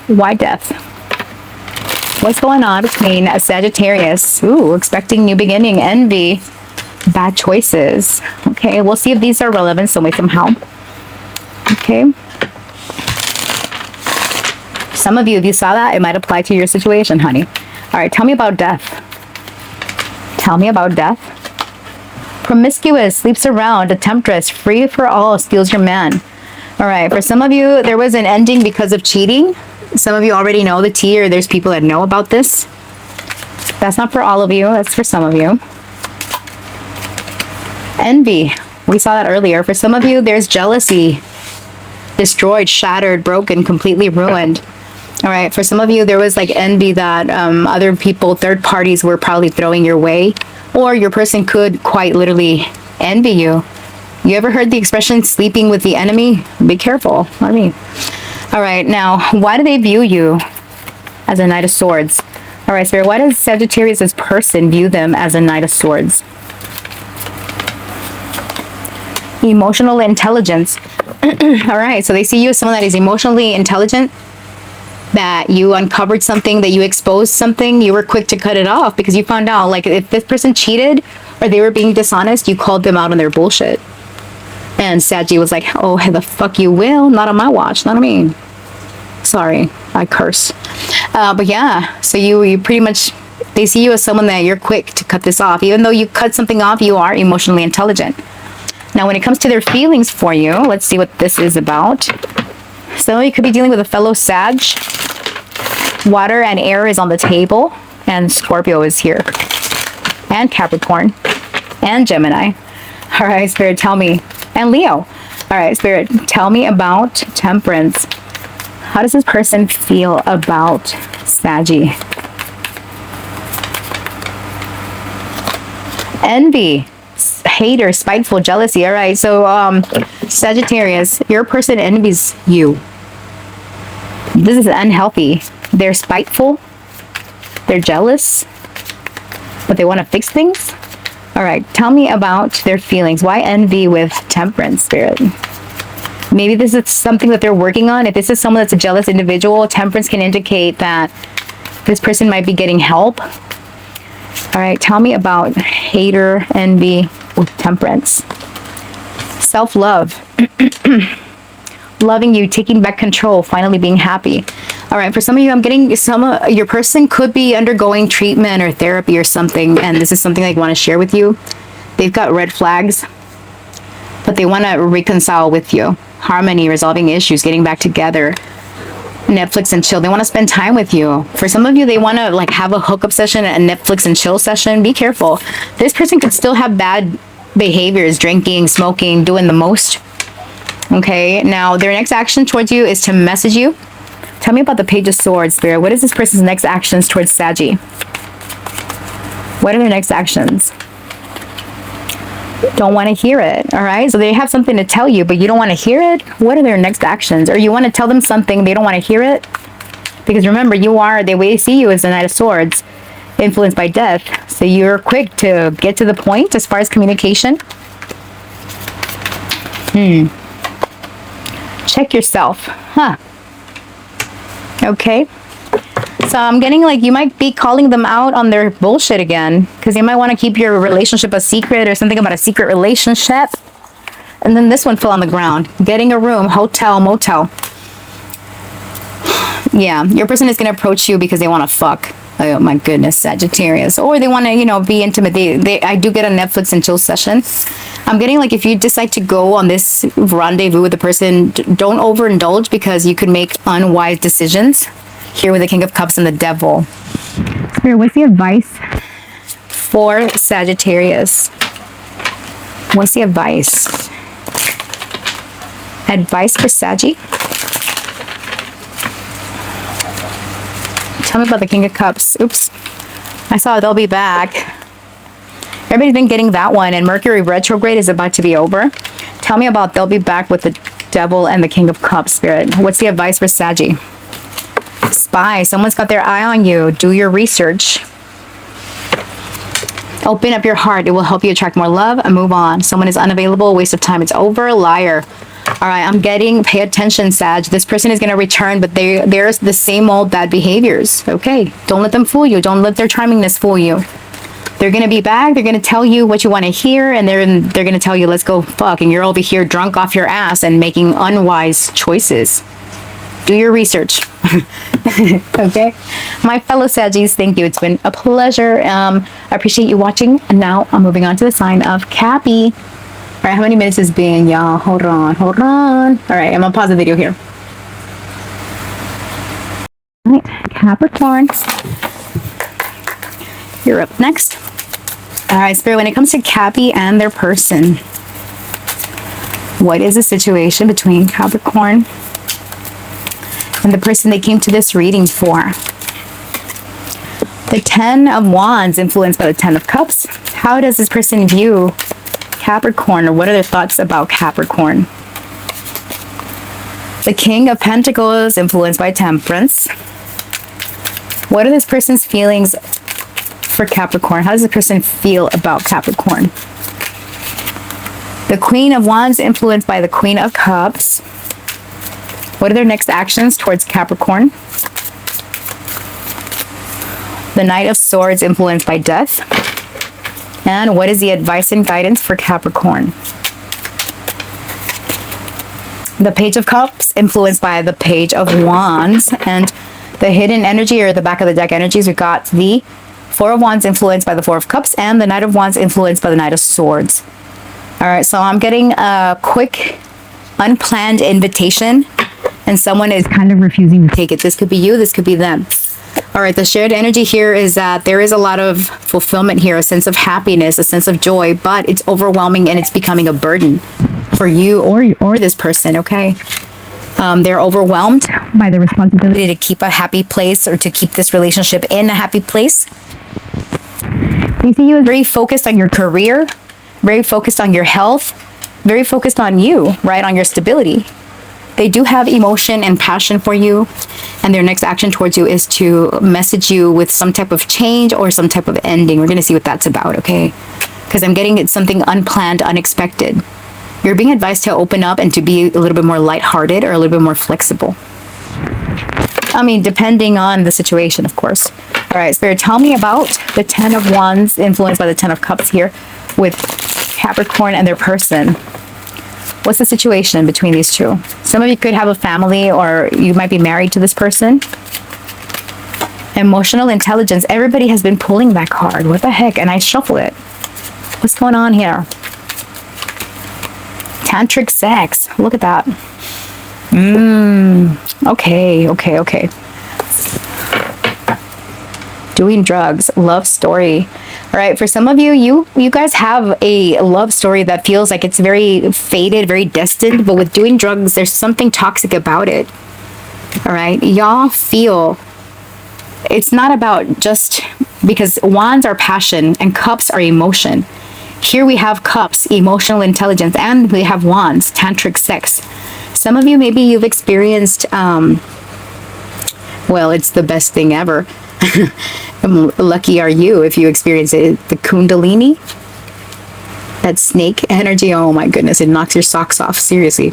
Why death? What's going on between a Sagittarius? Ooh, expecting new beginning, envy, bad choices. Okay, we'll see if these are relevant some way, somehow. Okay. Some of you, if you saw that, it might apply to your situation, honey. All right, tell me about death. Tell me about death. Promiscuous, sleeps around, a temptress, free for all, steals your man. All right, for some of you, there was an ending because of cheating. Some of you already know the tea, or there's people that know about this. That's not for all of you. That's for some of you. Envy. We saw that earlier. For some of you, there's jealousy. Destroyed, shattered, broken, completely ruined. All right. For some of you, there was like envy that other people, third parties were probably throwing your way. Or your person could quite literally envy you. You ever heard the expression sleeping with the enemy? Be careful. I mean... All right, now, why do they view you as a Knight of Swords? All right, Spirit, why does Sagittarius as person view them as a Knight of Swords? Emotional intelligence. All right, so they see you as someone that is emotionally intelligent, that you uncovered something, that you exposed something, you were quick to cut it off because you found out, like, if this person cheated or they were being dishonest, you called them out on their bullshit. And Saggy was like, oh, the fuck you will. Not on my watch. Not on me. Sorry, I curse. But yeah, so you pretty much, they see you as someone that you're quick to cut this off. Even though you cut something off, you are emotionally intelligent. Now, when it comes to their feelings for you, let's see what this is about. So you could be dealing with a fellow Sag. Water and air is on the table. And Scorpio is here. And Capricorn. And Gemini. All right, Spirit, tell me. And Leo. All right, Spirit, tell me about Temperance. How does this person feel about Saggy? Envy, hater, spiteful, jealousy. All right, so Sagittarius, your person envies you. This is unhealthy. They're spiteful. They're jealous. But they want to fix things. All right, tell me about their feelings. Why envy with Temperance, Spirit? Maybe this is something that they're working on. If this is someone that's a jealous individual, Temperance can indicate that this person might be getting help. All right, tell me about hater, envy with Temperance. Self-love. Loving you, taking back control, finally being happy. All right, for some of you, I'm getting your person could be undergoing treatment or therapy or something, and this is something they want to share with you. They've got red flags, but they want to reconcile with you. Harmony, resolving issues, getting back together. Netflix and chill. They want to spend time with you. For some of you, they want to like have a hookup session, a Netflix and chill session. Be careful. This person could still have bad behaviors, drinking, smoking, doing the most. Okay, now their next action towards you is to message you. Tell me about the Page of Swords, Spirit. What is this person's next actions towards Saggy? What are their next actions? Don't want to hear it, all right? So they have something to tell you, but you don't want to hear it. What are their next actions? Or you want to tell them something, they don't want to hear it? Because remember, they see you as the Knight of Swords, influenced by death. So you're quick to get to the point as far as communication. Check yourself. Okay. So I'm getting like you might be calling them out on their bullshit again, because they might want to keep your relationship a secret or something about a secret relationship. And then this one fell on the ground. Getting a room, hotel, motel. Yeah, your person is going to approach you because they want to fuck. Oh my goodness, Sagittarius. Or they want to, be intimate. I do get a Netflix and chill session. I'm getting like, if you decide to go on this rendezvous with the person, don't overindulge because you could make unwise decisions. Here with the King of Cups and the Devil. Spirit, what's the advice for Sagittarius? What's the advice? Advice for Saggy? Tell me about the King of Cups. Oops. I saw they'll be back. Everybody's been getting that one, and Mercury retrograde is about to be over. Tell me about they'll be back with the Devil and the King of Cups, Spirit. What's the advice for Saggy? Spy. Someone's got their eye on you. Do your research. Open up your heart. It will help you attract more love and move on. Someone is unavailable. Waste of time. It's over. Liar. All right, I'm getting, pay attention, Sag. This person is going to return, but there's the same old bad behaviors. Okay, don't let them fool you. Don't let their charmingness fool you. They're going to be back. They're going to tell you what you want to hear, and they're going to tell you, let's go fuck, and you're over here drunk off your ass and making unwise choices. Do your research. Okay, my fellow Saggies, thank you. It's been a pleasure. I appreciate you watching, and now I'm moving on to the sign of Cappy. All right, how many minutes is being, y'all? Hold on. All right, I'm gonna pause the video here. All right, Capricorn, you're up next. All right, Spirit, when it comes to Cappy and their person, what is the situation between Capricorn and the person they came to this reading for? The Ten of Wands influenced by the Ten of Cups. How does this person view Capricorn, or what are their thoughts about Capricorn? The King of Pentacles influenced by Temperance. What are this person's feelings for Capricorn? How does this person feel about Capricorn? The Queen of Wands influenced by the Queen of Cups. What are their next actions towards Capricorn? The Knight of Swords influenced by Death. And what is the advice and guidance for Capricorn? The Page of Cups influenced by the Page of Wands. And the hidden energy, or the back of the deck energies, we got the Four of Wands influenced by the Four of Cups and the Knight of Wands influenced by the Knight of Swords. All right, so I'm getting a quick, unplanned invitation, and someone is kind of refusing to take it. This could be you, this could be them. All right, the shared energy here is that there is a lot of fulfillment here, a sense of happiness, a sense of joy, but it's overwhelming and it's becoming a burden for you or this person, okay? They're overwhelmed by the responsibility to keep a happy place, or to keep this relationship in a happy place. They see you as very focused on your career, very focused on your health, very focused on you, right? On your stability. They do have emotion and passion for you, and their next action towards you is to message you with some type of change or some type of ending. We're going to see what that's about, okay? Because I'm getting it's something unplanned, unexpected. You're being advised to open up and to be a little bit more lighthearted or a little bit more flexible. I mean, depending on the situation, of course. All right, Spirit, tell me about the Ten of Wands influenced by the Ten of Cups here with Capricorn and their person. What's the situation between these two? Some of you could have a family, or you might be married to this person. Emotional intelligence. Everybody has been pulling that card. What the heck? And I shuffle it. What's going on here? Tantric sex. Look at that. Okay. Doing drugs. Love story. All right, for some of you, you guys have a love story that feels like it's very fated, very destined, but with doing drugs, there's something toxic about it. All right, y'all feel it's not about just, because wands are passion and cups are emotion. Here we have cups, emotional intelligence, and we have wands, tantric sex. Some of you, maybe you've experienced, well, it's the best thing ever. Lucky are you if you experience it. The Kundalini, that snake energy, oh my goodness, it knocks your socks off, seriously.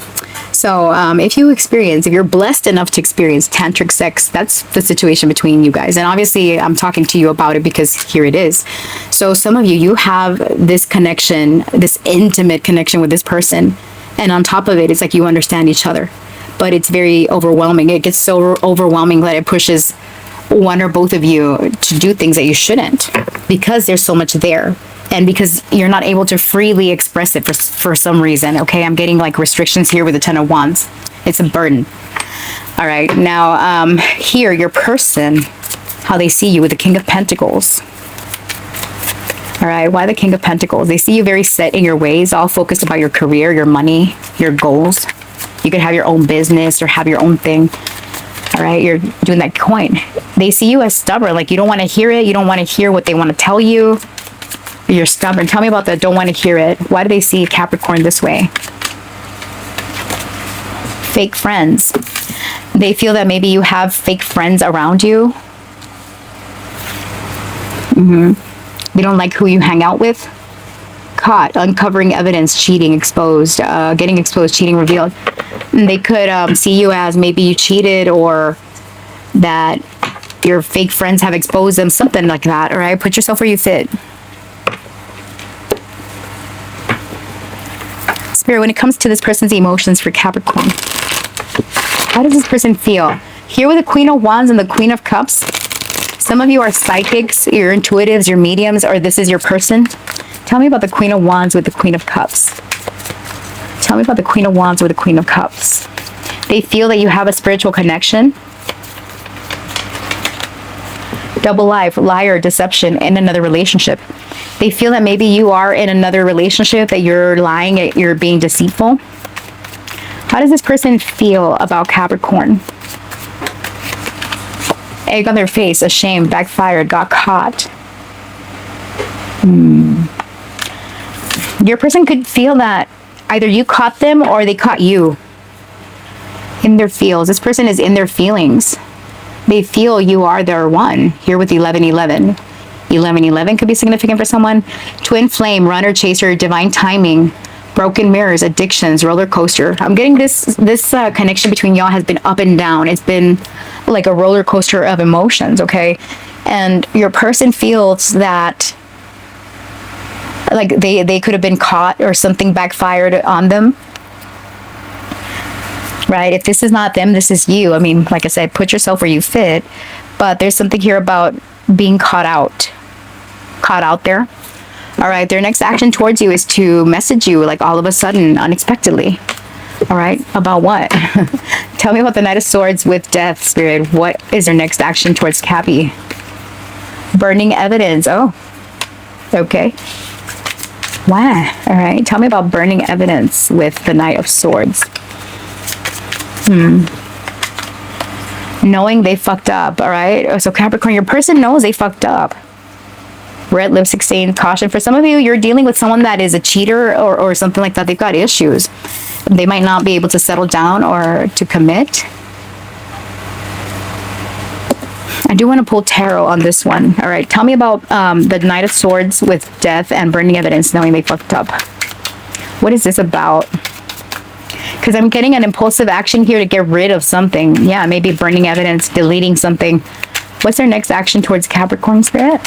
So if you're blessed enough to experience tantric sex, that's the situation between you guys. And obviously I'm talking to you about it because here it is. So some of you have this connection, this intimate connection with this person, and on top of it, it's like you understand each other, but it's very overwhelming. It gets so overwhelming that it pushes one or both of you to do things that you shouldn't, because there's so much there. And because you're not able to freely express it for some reason. Okay, I'm getting like restrictions here with the Ten of Wands. It's a burden. All right, now here, your person, how they see you with the King of Pentacles. All right, why the King of Pentacles? They see you very set in your ways, all focused about your career, your money, your goals. You could have your own business or have your own thing. All right, you're doing that coin. They see you as stubborn, like you don't want to hear it. You don't want to hear what they want to tell you. You're stubborn. Tell me about that. Don't want to hear it. Why do they see Capricorn this way? Fake friends. They feel that maybe you have fake friends around you. They don't like who you hang out with. Caught, uncovering evidence, cheating, exposed, getting exposed, cheating revealed. And they could see you as maybe you cheated, or that your fake friends have exposed them, something like that. All right, put yourself where you fit. Spirit, when it comes to this person's emotions for Capricorn, how does this person feel? Here with the Queen of Wands and the Queen of Cups, some of you are psychics, you're intuitives, you're mediums, or this is your person. Tell me about the Queen of Wands with the Queen of Cups. Tell me about the Queen of Wands with the Queen of Cups. They feel that you have a spiritual connection. Double life, liar, deception, in another relationship. They feel that maybe you are in another relationship, that you're lying, you're being deceitful. How does this person feel about Capricorn? Egg on their face, ashamed, backfired, got caught. Your person could feel that either you caught them or they caught you in their feels. This person is in their feelings. They feel you are their one. Here with 1111. 1111 could be significant for someone. Twin flame, runner, chaser, divine timing, broken mirrors, addictions, roller coaster. I'm getting this connection between y'all has been up and down. It's been like a roller coaster of emotions, okay? And your person feels that like they could have been caught or something backfired on them. Right? If this is not them, this is you. I mean, like I said, put yourself where you fit. But there's something here about being caught out there. All right, their next action towards you is to message you like all of a sudden, unexpectedly. All right, about what? Tell me about the Knight of Swords with Death, Spirit. What is their next action towards Cappy? Burning evidence. Oh, okay. Wow. All right, tell me about burning evidence with the Knight of Swords. Knowing they fucked up. All right, so Capricorn, your person knows they fucked up. Red lipstick stain, caution. For some of you, you're dealing with someone that is a cheater or something like that. They've got issues. They might not be able to settle down or to commit. I do want to pull tarot on this one. All right, tell me about the Knight of Swords with Death and burning evidence, knowing they fucked up. What is this about? Because I'm getting an impulsive action here to get rid of something. Yeah, maybe burning evidence, deleting something. What's their next action towards Capricorn, Spirit?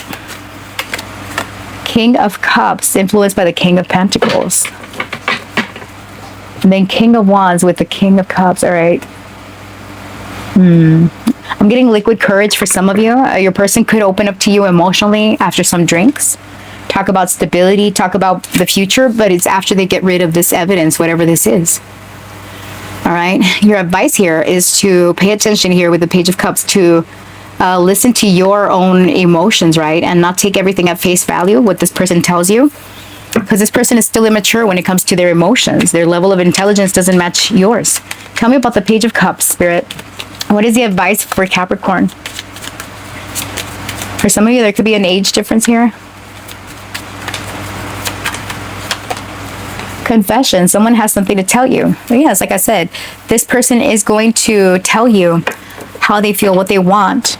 King of Cups, influenced by the King of Pentacles. And then King of Wands with the King of Cups. All right. I'm getting liquid courage for some of you. Your person could open up to you emotionally after some drinks. Talk about stability, talk about the future, but it's after they get rid of this evidence, whatever this is. All right. Your advice here is to pay attention here with the Page of Cups to listen to your own emotions, right? And not take everything at face value, what this person tells you. Because this person is still immature when it comes to their emotions. Their level of intelligence doesn't match yours. Tell me about the Page of Cups, Spirit. What is the advice for Capricorn? For some of you, there could be an age difference here. Confession. Someone has something to tell you. But yes, like I said, this person is going to tell you how they feel, what they want.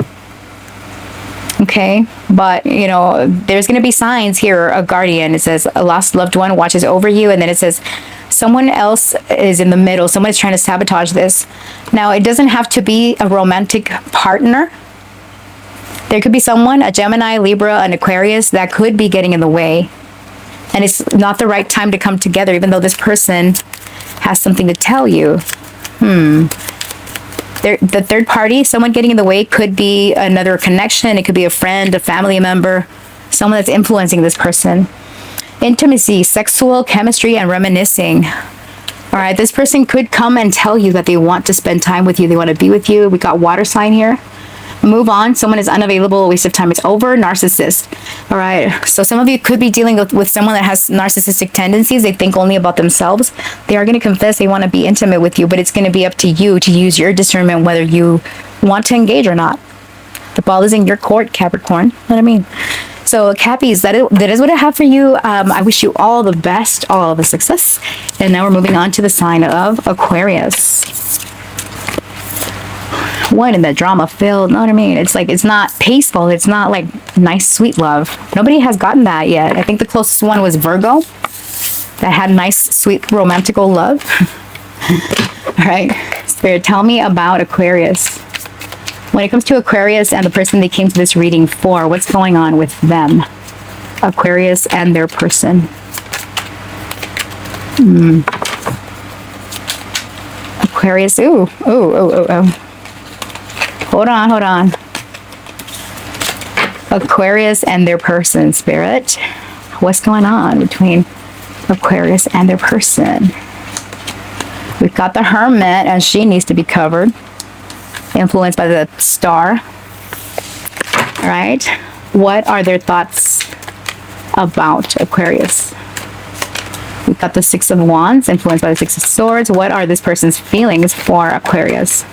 Okay, but you know, there's going to be signs here. A guardian, it says a lost loved one watches over you, and then it says someone else is in the middle. Someone is trying to sabotage this. Now, it doesn't have to be a romantic partner. There could be someone, a Gemini, Libra, an Aquarius, that could be getting in the way, and it's not the right time to come together, even though this person has something to tell you. The third party, someone getting in the way, could be another connection. It could be a friend, a family member, someone that's influencing this person. Intimacy, sexual chemistry, and reminiscing. All right, this person could come and tell you that they want to spend time with you. They want to be with you. We got water sign here. Move on. Someone is unavailable. A waste of time. It's over. Narcissist. All right. So some of you could be dealing with someone that has narcissistic tendencies. They think only about themselves. They are going to confess they want to be intimate with you, but it's going to be up to you to use your discernment whether you want to engage or not. The ball is in your court, Capricorn. You know what I mean? So Cappies, that is what I have for you. I wish you all the best, all the success. And now we're moving on to the sign of Aquarius. What in the drama filled, know what I mean? It's like, it's not tasteful. It's not like nice, sweet love. Nobody has gotten that yet. I think the closest one was Virgo that had nice, sweet, romantical love. All right, Spirit, tell me about Aquarius. When it comes to Aquarius and the person they came to this reading for, what's going on with them? Aquarius and their person. Aquarius, ooh. Hold on. Aquarius and their person, Spirit. What's going on between Aquarius and their person? We've got the Hermit, and she needs to be covered. Influenced by the Star. All right. What are their thoughts about Aquarius? We've got the Six of Wands, influenced by the Six of Swords. What are this person's feelings for Aquarius?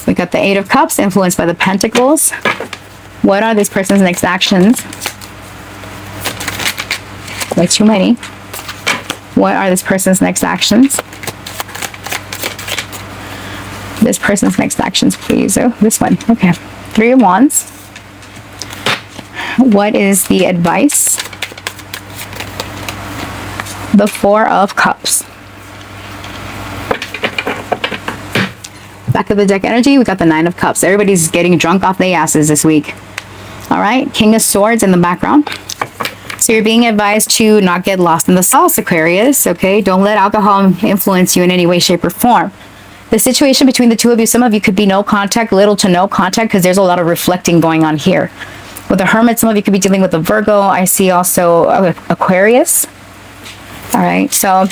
We got the Eight of Cups, influenced by the Pentacles. What are this person's next actions? Way too many. What are this person's next actions? This person's next actions, please. Oh, this one. Okay. Three of Wands. What is the advice? The Four of Cups. Back of the deck energy, we got the Nine of Cups. Everybody's getting drunk off their asses this week. All right, King of Swords in the background. So you're being advised to not get lost in the sauce, Aquarius, okay? Don't let alcohol influence you in any way, shape, or form. The situation between the two of you, some of you could be no contact, little to no contact, because there's a lot of reflecting going on here. With the Hermit, some of you could be dealing with a Virgo. I see also Aquarius. All right, so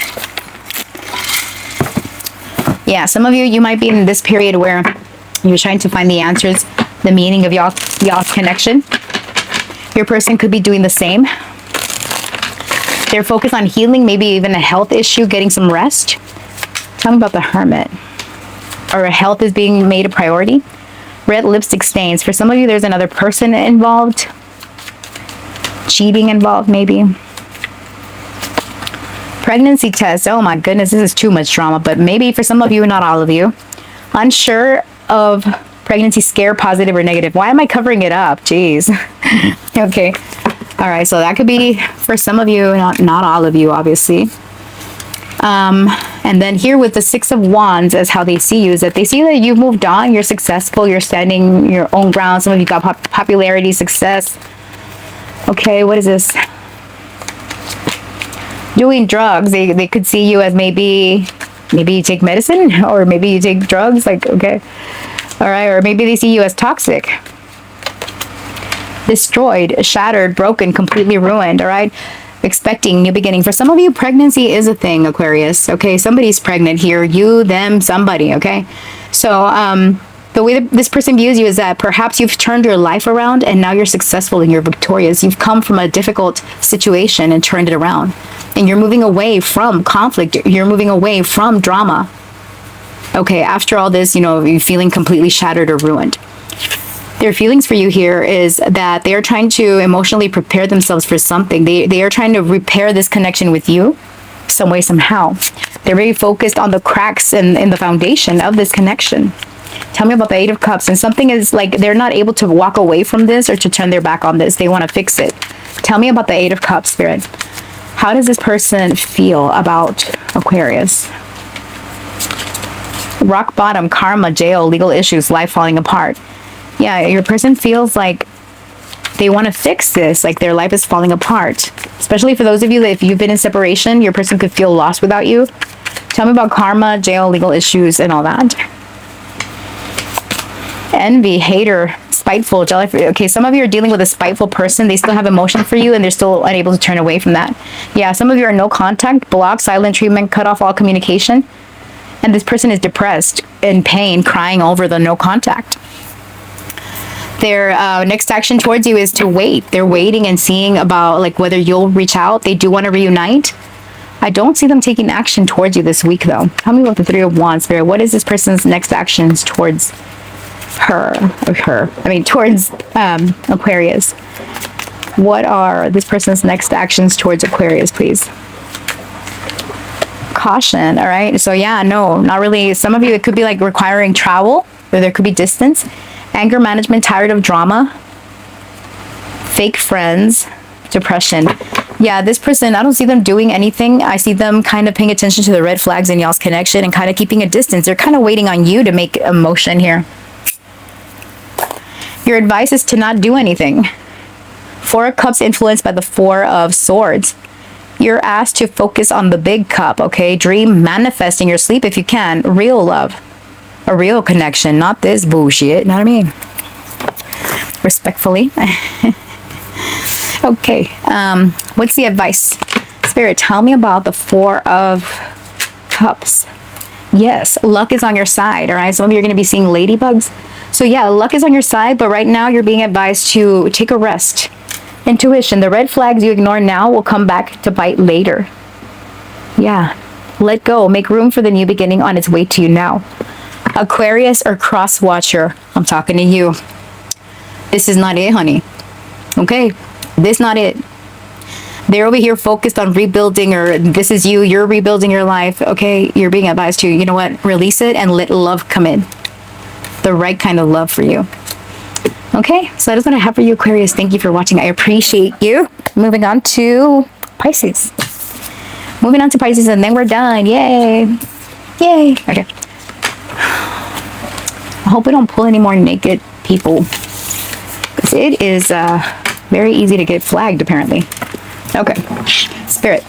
yeah, some of you might be in this period where you're trying to find the answers, the meaning of y'all's connection. Your person could be doing the same. They're focused on healing, maybe even a health issue, getting some rest. Tell me about the Hermit. Or health is being made a priority. Red lipstick stains. For some of you, there's another person involved. Cheating involved, maybe. Pregnancy test. Oh my goodness, this is too much drama. But maybe for some of you, not all of you. Unsure of pregnancy scare, positive or negative. Why am I covering it up? Jeez. Okay. All right. So that could be for some of you, not all of you, obviously. And then here with the Six of Wands, as how they see you, is that they see that you've moved on, you're successful, you're standing your own ground. Some of you got popularity, success. Okay, what is this? Doing drugs. They could see you as maybe you take medicine, or maybe you take drugs, like, okay. All right, or maybe they see you as toxic. Destroyed, shattered, broken, completely ruined, all right? Expecting new beginning. For some of you, pregnancy is a thing, Aquarius, okay? Somebody's pregnant here, you, them, somebody, okay? So the way that this person views you is that perhaps you've turned your life around and now you're successful and you're victorious. You've come from a difficult situation and turned it around. And you're moving away from conflict. You're moving away from drama. Okay, after all this, you're feeling completely shattered or ruined. Their feelings for you here is that they are trying to emotionally prepare themselves for something. They are trying to repair this connection with you some way, somehow. They're very focused on the cracks in the foundation of this connection. Tell me about the Eight of Cups. And something is like they're not able to walk away from this or to turn their back on this. They want to fix it. Tell me about the Eight of Cups, Spirit. How does this person feel about Aquarius? Rock bottom, karma, jail, legal issues, life falling apart. Yeah, your person feels like they want to fix this, like their life is falling apart. Especially for those of you that if you've been in separation, your person could feel lost without you. Tell me about karma, jail, legal issues, and all that. Envy, hater, spiteful, jealous. Okay, some of you are dealing with a spiteful person. They still have emotion for you and they're still unable to turn away from that. Yeah, some of you are no contact, blocked, silent treatment, cut off all communication. And this person is depressed, in pain, crying over the no contact. Their next action towards you is to wait. They're waiting and seeing about like whether you'll reach out. They do want to reunite. I don't see them taking action towards you this week though. Tell me about the Three of Wands, Spirit. What is this person's next actions towards towards Aquarius? What are this person's next actions towards Aquarius, please? Caution. All right, so yeah, no, not really. Some of you, it could be like requiring travel, or there could be distance. Anger management, tired of drama, fake friends, depression. Yeah, this person, I don't see them doing anything. I see them kind of paying attention to the red flags in y'all's connection and kind of keeping a distance. They're kind of waiting on you to make a motion here. Your advice is to not do anything. Four of Cups influenced by the Four of Swords. You're asked to focus on the big cup, okay? Dream, manifest in your sleep if you can. Real love. A real connection, not this bullshit. You know what I mean? Respectfully. Okay. What's the advice? Spirit, tell me about the Four of Cups. Yes, luck is on your side, all right? Some of you are going to be seeing ladybugs. So yeah, luck is on your side, but right now you're being advised to take a rest. Intuition, the red flags you ignore now will come back to bite later. Yeah, let go. Make room for the new beginning on its way to you now. Aquarius or cross watcher, I'm talking to you. This is not it, honey. Okay, this is not it. They're over here focused on rebuilding, or this is you, you're rebuilding your life. Okay, you're being advised to, you know what, release it and let love come in. The right kind of love for you. Okay, so that is what I have for you, Aquarius. Thank you for watching. I appreciate you. Moving on to Pisces. Moving on to Pisces, and then we're done. Yay. Yay. Okay. I hope we don't pull any more naked people, because it is very easy to get flagged, apparently. Okay. Spirit.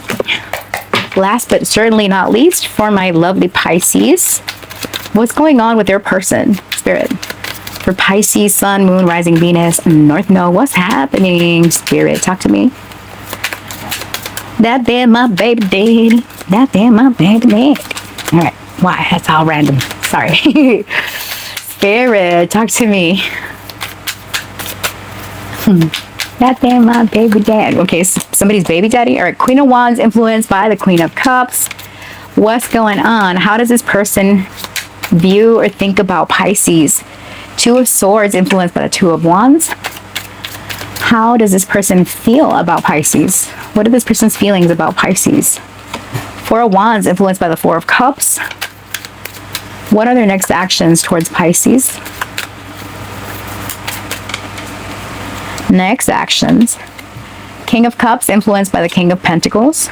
Last but certainly not least, for my lovely Pisces, what's going on with their person? Spirit. For Pisces, Sun, Moon, Rising, Venus, North Node, what's happening? Spirit, talk to me. That damn my baby daddy. That damn my baby daddy. All right. Why? That's all random. Sorry. Spirit, talk to me. That damn my baby daddy. Okay, so somebody's baby daddy. All right. Queen of Wands influenced by the Queen of Cups. What's going on? How does this person view or think about Pisces? Two of Swords influenced by the Two of Wands. How does this person feel about Pisces? What are this person's feelings about Pisces? Four of Wands influenced by the Four of Cups. What are their next actions towards Pisces? Next actions. King of Cups influenced by the King of Pentacles.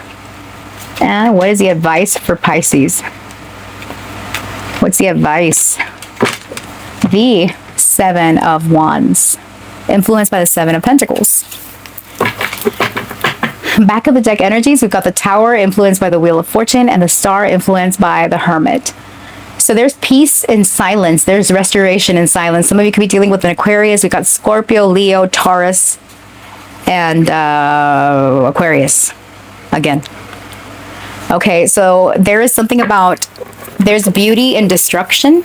And what is the advice for Pisces? What's the advice? The Seven of Wands, influenced by the Seven of Pentacles. Back of the deck energies, we've got the Tower influenced by the Wheel of Fortune and the Star influenced by the Hermit. So there's peace in silence. There's restoration in silence. Some of you could be dealing with an Aquarius. We've got Scorpio, Leo, Taurus, and Aquarius again. Okay, so there is something about, there's beauty in destruction.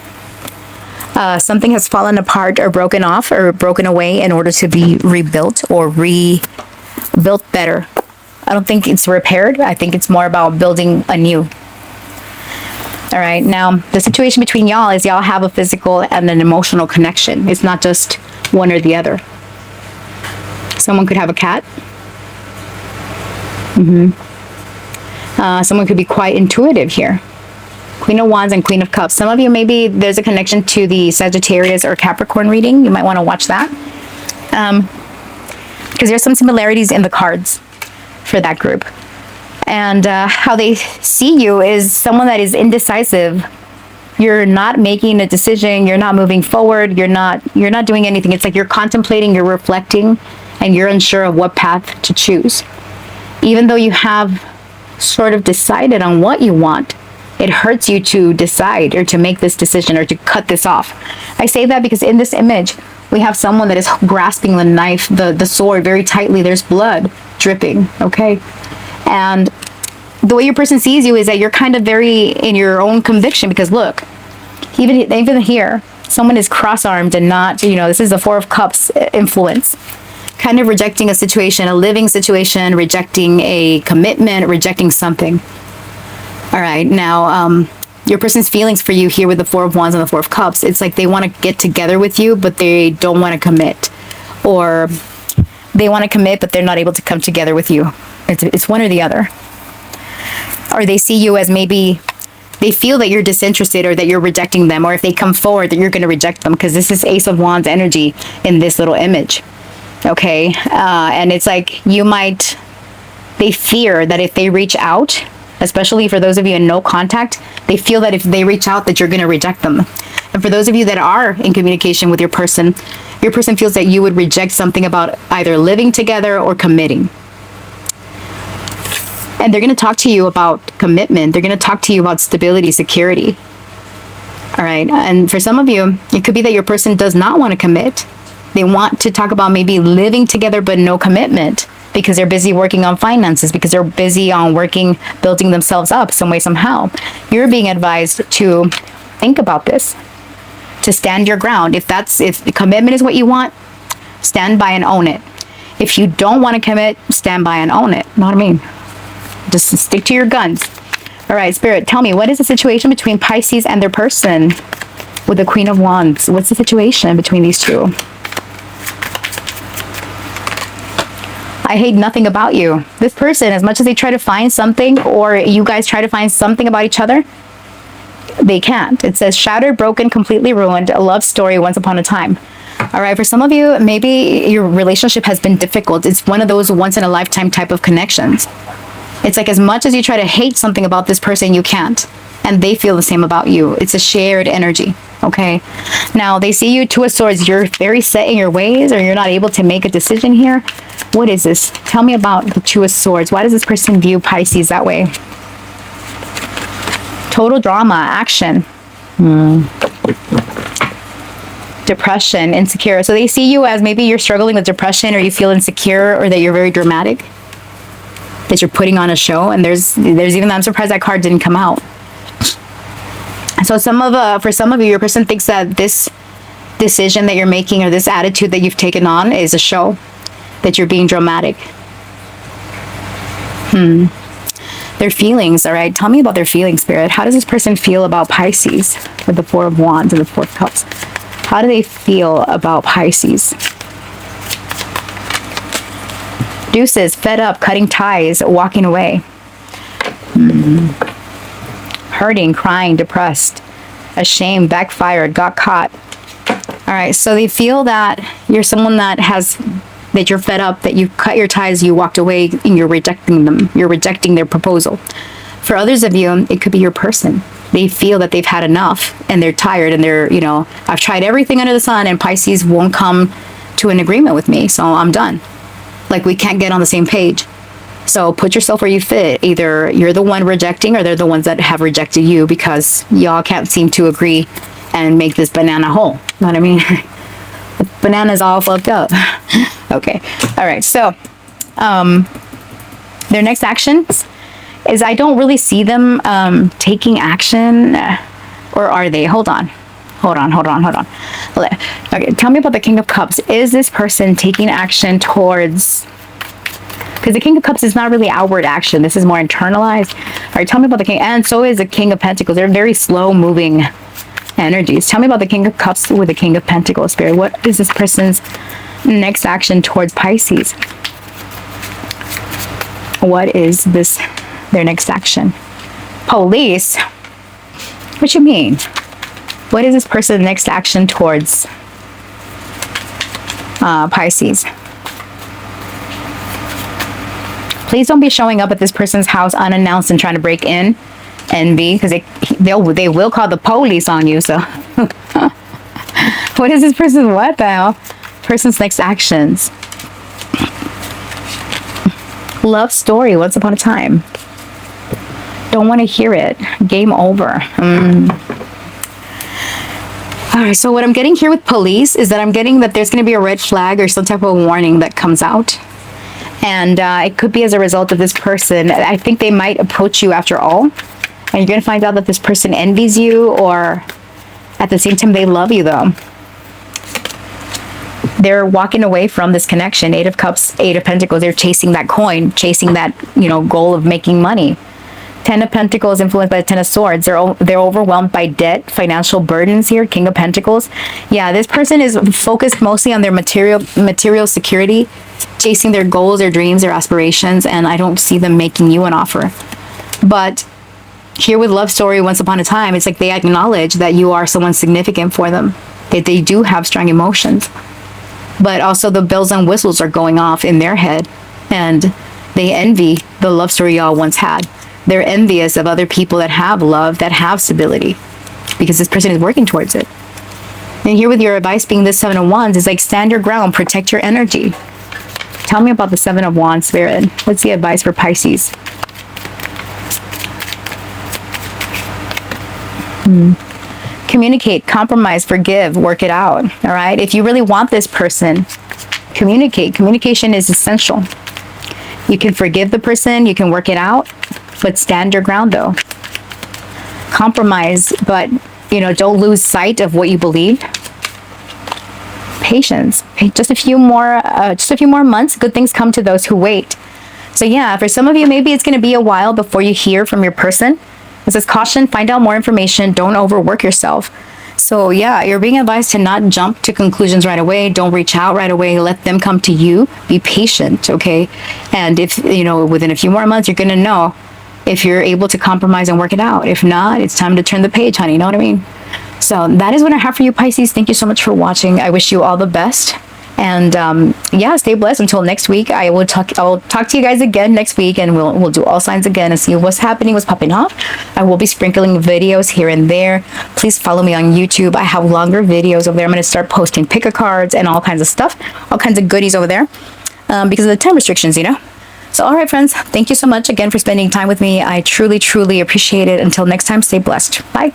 Something has fallen apart or broken off or broken away in order to be rebuilt or rebuilt better. I don't think it's repaired. I think it's more about building anew. All right. Now, the situation between y'all is y'all have a physical and an emotional connection. It's not just one or the other. Someone could have a cat. Someone could be quite intuitive here. Queen of Wands and Queen of Cups. Some of you, maybe there's a connection to the Sagittarius or Capricorn reading. You might want to watch that. Because there's some similarities in the cards for that group. And how they see you is someone that is indecisive. You're not making a decision. You're not moving forward. You're not doing anything. It's like you're contemplating, you're reflecting, and you're unsure of what path to choose. Even though you have sort of decided on what you want, it hurts you to decide or to make this decision or to cut this off. I say that because in this image, we have someone that is grasping the knife, the sword very tightly. There's blood dripping, okay? And the way your person sees you is that you're kind of very in your own conviction, because look, even here, someone is cross-armed and not, this is the Four of Cups influence. Kind of rejecting a situation, a living situation, rejecting a commitment, rejecting something. All right, now, your person's feelings for you here with the Four of Wands and the Four of Cups, it's like they want to get together with you, but they don't want to commit. Or they want to commit, but they're not able to come together with you. It's one or the other. Or they see you as maybe they feel that you're disinterested or that you're rejecting them. Or if they come forward, that you're going to reject them, because this is Ace of Wands energy in this little image. Okay? And it's like they fear that if they reach out, especially for those of you in no contact, they feel that if they reach out that you're going to reject them. And for those of you that are in communication with your person feels that you would reject something about either living together or committing. And they're going to talk to you about commitment. They're going to talk to you about stability, security. All right. And for some of you, it could be that your person does not want to commit. They want to talk about maybe living together, but no commitment, because they're busy working on finances, because they're busy on building themselves up some way, somehow. You're being advised to think about this, to stand your ground. If commitment is what you want, stand by and own it. If you don't want to commit, stand by and own it. Know what I mean? Just stick to your guns. All right, Spirit, tell me, what is the situation between Pisces and their person with the Queen of Wands? What's the situation between these two? I hate nothing about you. This person, as much as they try to find something, or you guys try to find something about each other, they can't. It says shattered, broken, completely ruined, a love story once upon a time. All right, for some of you, maybe your relationship has been difficult. It's one of those once in a lifetime type of connections. It's like as much as you try to hate something about this person, you can't. And they feel the same about you. It's a shared energy. Okay. Now they see you, Two of Swords. You're very set in your ways, or you're not able to make a decision here. What is this? Tell me about the Two of Swords. Why does this person view Pisces that way? Total drama, action. Depression, insecure. So they see you as maybe you're struggling with depression, or you feel insecure, or that you're very dramatic, that you're putting on a show. And there's even, I'm surprised that card didn't come out. So for some of you, your person thinks that this decision that you're making, or this attitude that you've taken on, is a show, that you're being dramatic. Their feelings, all right? Tell me about their feelings, Spirit. How does this person feel about Pisces with the Four of Wands and the Four of Cups? How do they feel about Pisces? Deuces, fed up, cutting ties, walking away. Hurting, crying, depressed, ashamed, backfired, got caught. All right, so they feel that you're someone that you're fed up, that you cut your ties, you walked away, and you're rejecting them. You're rejecting their proposal. For others of you, it could be your person. They feel that they've had enough, and they're tired, and they're, I've tried everything under the sun, and Pisces won't come to an agreement with me, so I'm done. Like, we can't get on the same page. So put yourself where you fit. Either you're the one rejecting, or they're the ones that have rejected you, because y'all can't seem to agree and make this banana whole. You know what I mean? The banana's all fucked up. Okay. All right. So their next actions is, I don't really see them taking action. Or are they? Hold on. Okay. Tell me about the King of Cups. Is this person taking action towards... Because the King of Cups is not really outward action. This is more internalized. All right, tell me about the King. And so is the King of Pentacles. They're very slow-moving energies. Tell me about the King of Cups with the King of Pentacles, Spirit. What is this person's next action towards Pisces? What is their next action? Police? What you mean? What is this person's next action towards Pisces? Please don't be showing up at this person's house unannounced and trying to break in and because they will call the police on you. So what is this person's, what the hell? Person's next actions. Love story, once upon a time. Don't want to hear it. Game over. All right, so what I'm getting here with police is that I'm getting that there's going to be a red flag or some type of warning that comes out. And it could be as a result of this person. I think they might approach you after all. And you're going to find out that this person envies you, or at the same time, they love you, though. They're walking away from this connection. 8 of Cups, 8 of Pentacles. They're chasing that coin, chasing that, goal of making money. 10 of Pentacles influenced by the 10 of Swords. They're overwhelmed by debt, financial burdens here. King of Pentacles. Yeah, this person is focused mostly on their material security, chasing their goals, their dreams, their aspirations, and I don't see them making you an offer. But here with Love Story, Once Upon a Time, it's like they acknowledge that you are someone significant for them, that they do have strong emotions. But also the bells and whistles are going off in their head, and they envy the love story y'all once had. They're envious of other people that have love, that have stability, because this person is working towards it. And here with your advice being this 7 of Wands, is like stand your ground, protect your energy. Tell me about the 7 of Wands, Spirit. What's the advice for Pisces? Communicate, compromise, forgive, work it out. All right. If you really want this person, communicate. Communication is essential. You can forgive the person, you can work it out, but stand your ground though. Compromise, but don't lose sight of what you believe. Patience. Just a few more months. Good things come to those who wait. So yeah, for some of you, maybe it's going to be a while before you hear from your person. It says caution, find out more information, don't overwork yourself. So yeah, you're being advised to not jump to conclusions right away. Don't reach out right away. Let them come to you. Be patient, okay? And if, within a few more months, you're going to know if you're able to compromise and work it out. If not, it's time to turn the page, honey. You know what I mean? So that is what I have for you, Pisces. Thank you so much for watching. I wish you all the best. And yeah, stay blessed until next week. I'll talk to you guys again next week, and we'll do all signs again and see what's happening, what's popping off. I will be sprinkling videos here and there. Please follow me on YouTube. I have longer videos over there. I'm going to start posting pick-a cards and all kinds of stuff, all kinds of goodies over there, because of the time restrictions, So all right, friends, thank you so much again for spending time with me. I truly, truly appreciate it. Until next time, stay blessed. Bye.